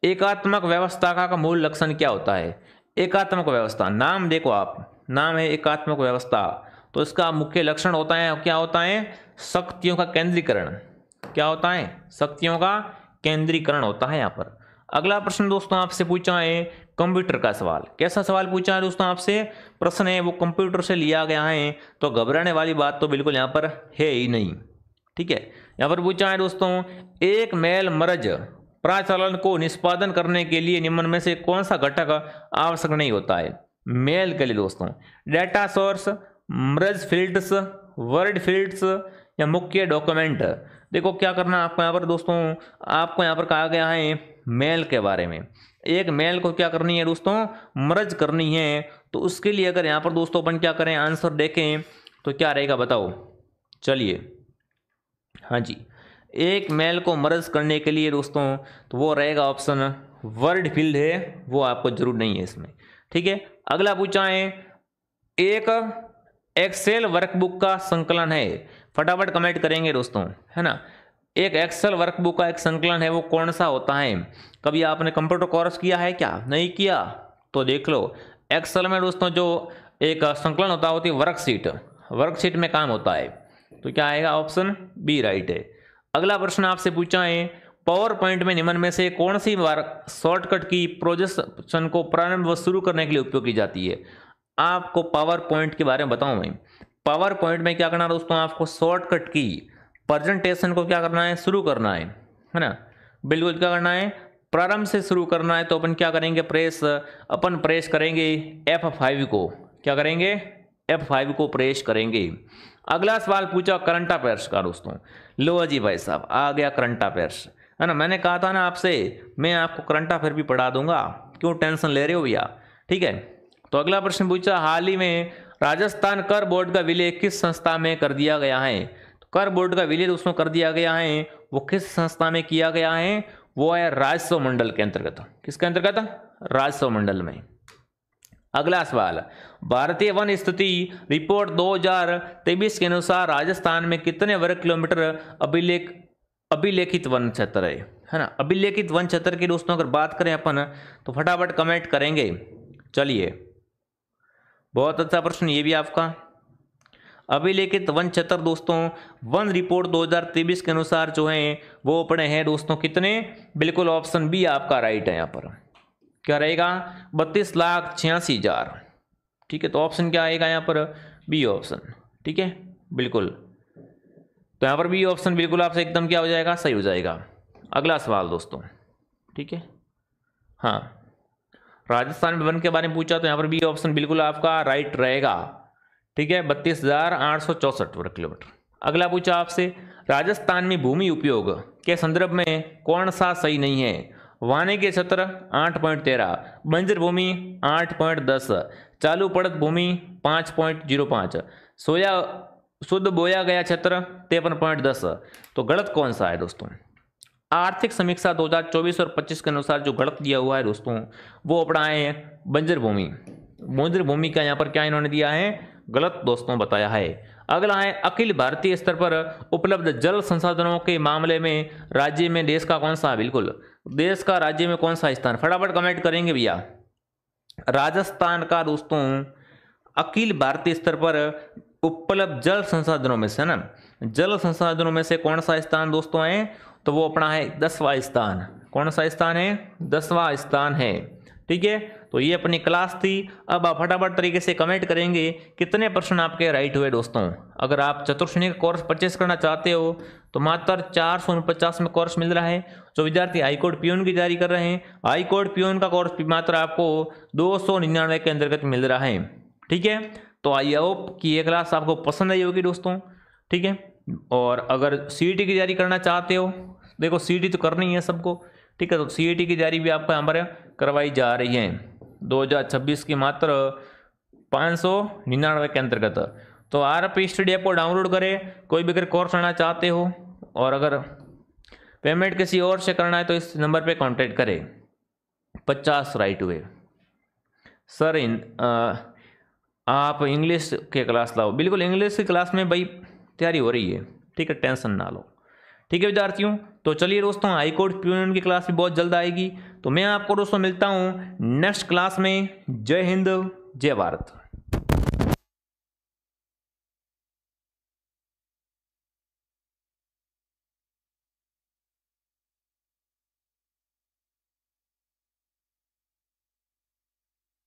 एकात्मक व्यवस्था का मूल लक्षण क्या होता है? एकात्मक व्यवस्था, नाम देखो आप, नाम है एकात्मक व्यवस्था। तो इसका मुख्य लक्षण होता है, क्या होता है? शक्तियों का केंद्रीकरण। क्या होता है? शक्तियों का केंद्रीकरण होता है यहाँ पर। अगला प्रश्न दोस्तों आपसे पूछा है कंप्यूटर का सवाल। कैसा सवाल पूछा है दोस्तों आपसे? प्रश्न है वो कंप्यूटर से लिया गया है, तो घबराने वाली बात तो बिल्कुल यहाँ पर है ही नहीं। ठीक है, यहाँ पर पूछा है दोस्तों, एक मेल मर्ज प्रचालन को निष्पादन करने के लिए निम्न में से कौन सा घटक आवश्यक नहीं होता है? मेल के लिए दोस्तों डेटा सोर्स, मर्ज फील्ड्स, वर्ड फील्ड्स या मुख्य डॉक्यूमेंट। देखो क्या करना आपको यहाँ पर दोस्तों, आपको यहाँ पर कहा गया है मेल के बारे में। एक मेल को क्या करनी है दोस्तों, मर्ज करनी है। तो उसके लिए अगर यहाँ पर दोस्तों अपन क्या करें, आंसर देखें तो क्या रहेगा बताओ। चलिए, हाँ जी, एक मेल को मर्ज करने के लिए दोस्तों तो वो रहेगा ऑप्शन वर्ड फील्ड है, वो आपको जरूर नहीं है इसमें। ठीक है, अगला पूछा है एक एक्सेल वर्कबुक का संकलन है। फटाफट कमेंट करेंगे दोस्तों, है ना। एक एक्सेल वर्कबुक का एक संकलन है, वो कौन सा होता है। कभी आपने कंप्यूटर कोर्स किया है क्या, नहीं किया तो देख लो। एक्सेल में दोस्तों जो एक संकलन होती है वर्कशीट, वर्कशीट में काम होता है। तो क्या आएगा, ऑप्शन बी राइट है। अगला प्रश्न आपसे पूछा है पावर पॉइंट में निम्न में से कौन सी शॉर्टकट की प्रोजेक्शन को प्रारंभ व शुरू करने के लिए उपयोग की जाती है। आपको पावर पॉइंट के बारे में बताऊं मैं। पावर पॉइंट में क्या करना है दोस्तों, आपको शॉर्टकट की प्रेजेंटेशन को क्या करना है, शुरू करना है ना। बिल्कुल क्या करना है, प्रारंभ से शुरू करना है। तो अपन क्या करेंगे, अपन प्रेस करेंगे F5 को, क्या करेंगे, F5 को प्रेस करेंगे। अगला सवाल पूछा करंट अफेयर्स का दोस्तों। लो जी भाई साहब, आ गया करंट अफेयर्स, है ना। मैंने कहा था ना आपसे, मैं आपको करंट अफेयर भी पढ़ा दूंगा, क्यों टेंशन ले रहे हो भैया। ठीक है, तो अगला प्रश्न पूछा हाल ही में राजस्थान कर बोर्ड का विलय किस संस्था में कर दिया गया है। तो कर बोर्ड का विलय दोस्तों कर दिया गया है, वो किस संस्था में किया गया है, वो है राजस्व मंडल के अंतर्गत। किसके अंतर्गत, राजस्व मंडल में। अगला सवाल, भारतीय वन स्थिति रिपोर्ट 2023 के अनुसार राजस्थान में कितने वर्ग किलोमीटर अभिलेखित वन क्षेत्र है ना। अभिलेखित वन क्षेत्र की दोस्तों अगर बात करें अपन तो फटाफट कमेंट करेंगे। चलिए, बहुत अच्छा प्रश्न ये भी आपका। अभिलेखित वन क्षेत्र दोस्तों वन रिपोर्ट 2023 के अनुसार जो है वो अपने हैं दोस्तों कितने, बिल्कुल ऑप्शन बी आपका राइट है। यहाँ पर क्या रहेगा, 32,86,000। ठीक है, तो ऑप्शन क्या आएगा यहाँ पर, बी ऑप्शन। ठीक है, बिल्कुल, तो यहाँ पर बी ऑप्शन बिल्कुल आपसे एकदम क्या हो जाएगा, सही हो जाएगा। अगला सवाल दोस्तों, ठीक है, हाँ, राजस्थान में वन के बारे में पूछा तो यहाँ पर बी ऑप्शन बिल्कुल आपका राइट रहेगा। ठीक है, 32,864 वर्ग किलोमीटर। अगला पूछा आपसे राजस्थान में भूमि उपयोग के संदर्भ में कौन सा सही नहीं है। वानिकी क्षेत्र 8.13, बंजर भूमि 8.10, चालू पड़त भूमि 5.05, शुद्ध बोया गया क्षेत्र 53.10। तो गलत कौन सा है दोस्तों। आर्थिक समीक्षा 2024 और 25 के अनुसार जो गलत दिया हुआ है दोस्तों वो अपना है बंजर भूमि। बंजर भूमि का यहाँ पर क्या इन्होंने दिया है, गलत दोस्तों बताया है। अगला है अखिल भारतीय स्तर पर उपलब्ध जल संसाधनों के मामले में राज्य में देश का कौन सा है। बिल्कुल, देश का राज्य में कौन सा स्थान, फटाफट कमेंट करेंगे भैया। राजस्थान का दोस्तों अखिल भारतीय स्तर पर उपलब्ध जल संसाधनों में से ना, जल संसाधनों में से कौन सा स्थान दोस्तों है, तो वो अपना है 10वां स्थान। कौन सा स्थान है, 10वां स्थान है। ठीक है, तो ये अपनी क्लास थी। अब आप फटाफट तरीके से कमेंट करेंगे कितने प्रश्न आपके राइट हुए दोस्तों। अगर आप चतुर्श्रेणी का कोर्स परचेस करना चाहते हो तो मात्र 449 में कोर्स मिल रहा है। जो विद्यार्थी हाईकोर्ट पियून की तैयारी कर रहे हैं, हाईकोर्ट पियून का कोर्स मात्र आपको 299 के अंतर्गत मिल रहा है। ठीक है, तो आई होप कि ये क्लास आपको पसंद आई होगी दोस्तों। ठीक है, और अगर सीईटी की तैयारी करना चाहते हो, देखो सीईटी तो करनी है सबको। ठीक है, तो सीईटी की तैयारी भी आपको यहाँ पर करवाई जा रही है 2026 की मात्र 599 के अंतर्गत। तो आरपी स्टडी ऐप को डाउनलोड करें, कोई भी अगर कोर्स लेना चाहते हो, और अगर पेमेंट किसी और से करना है तो इस नंबर पे कांटेक्ट करें। 50 राइट हुए सर। आप इंग्लिश के क्लास लाओ, बिल्कुल इंग्लिश की क्लास में भाई तैयारी हो रही है। ठीक है, टेंशन ना लो। ठीक है विद्यार्थियों, तो चलिए दोस्तों हाईकोर्ट पियून की क्लास भी बहुत जल्द आएगी। तो मैं आपको दोस्तों मिलता हूँ नेक्स्ट क्लास में। जय हिंद, जय भारत।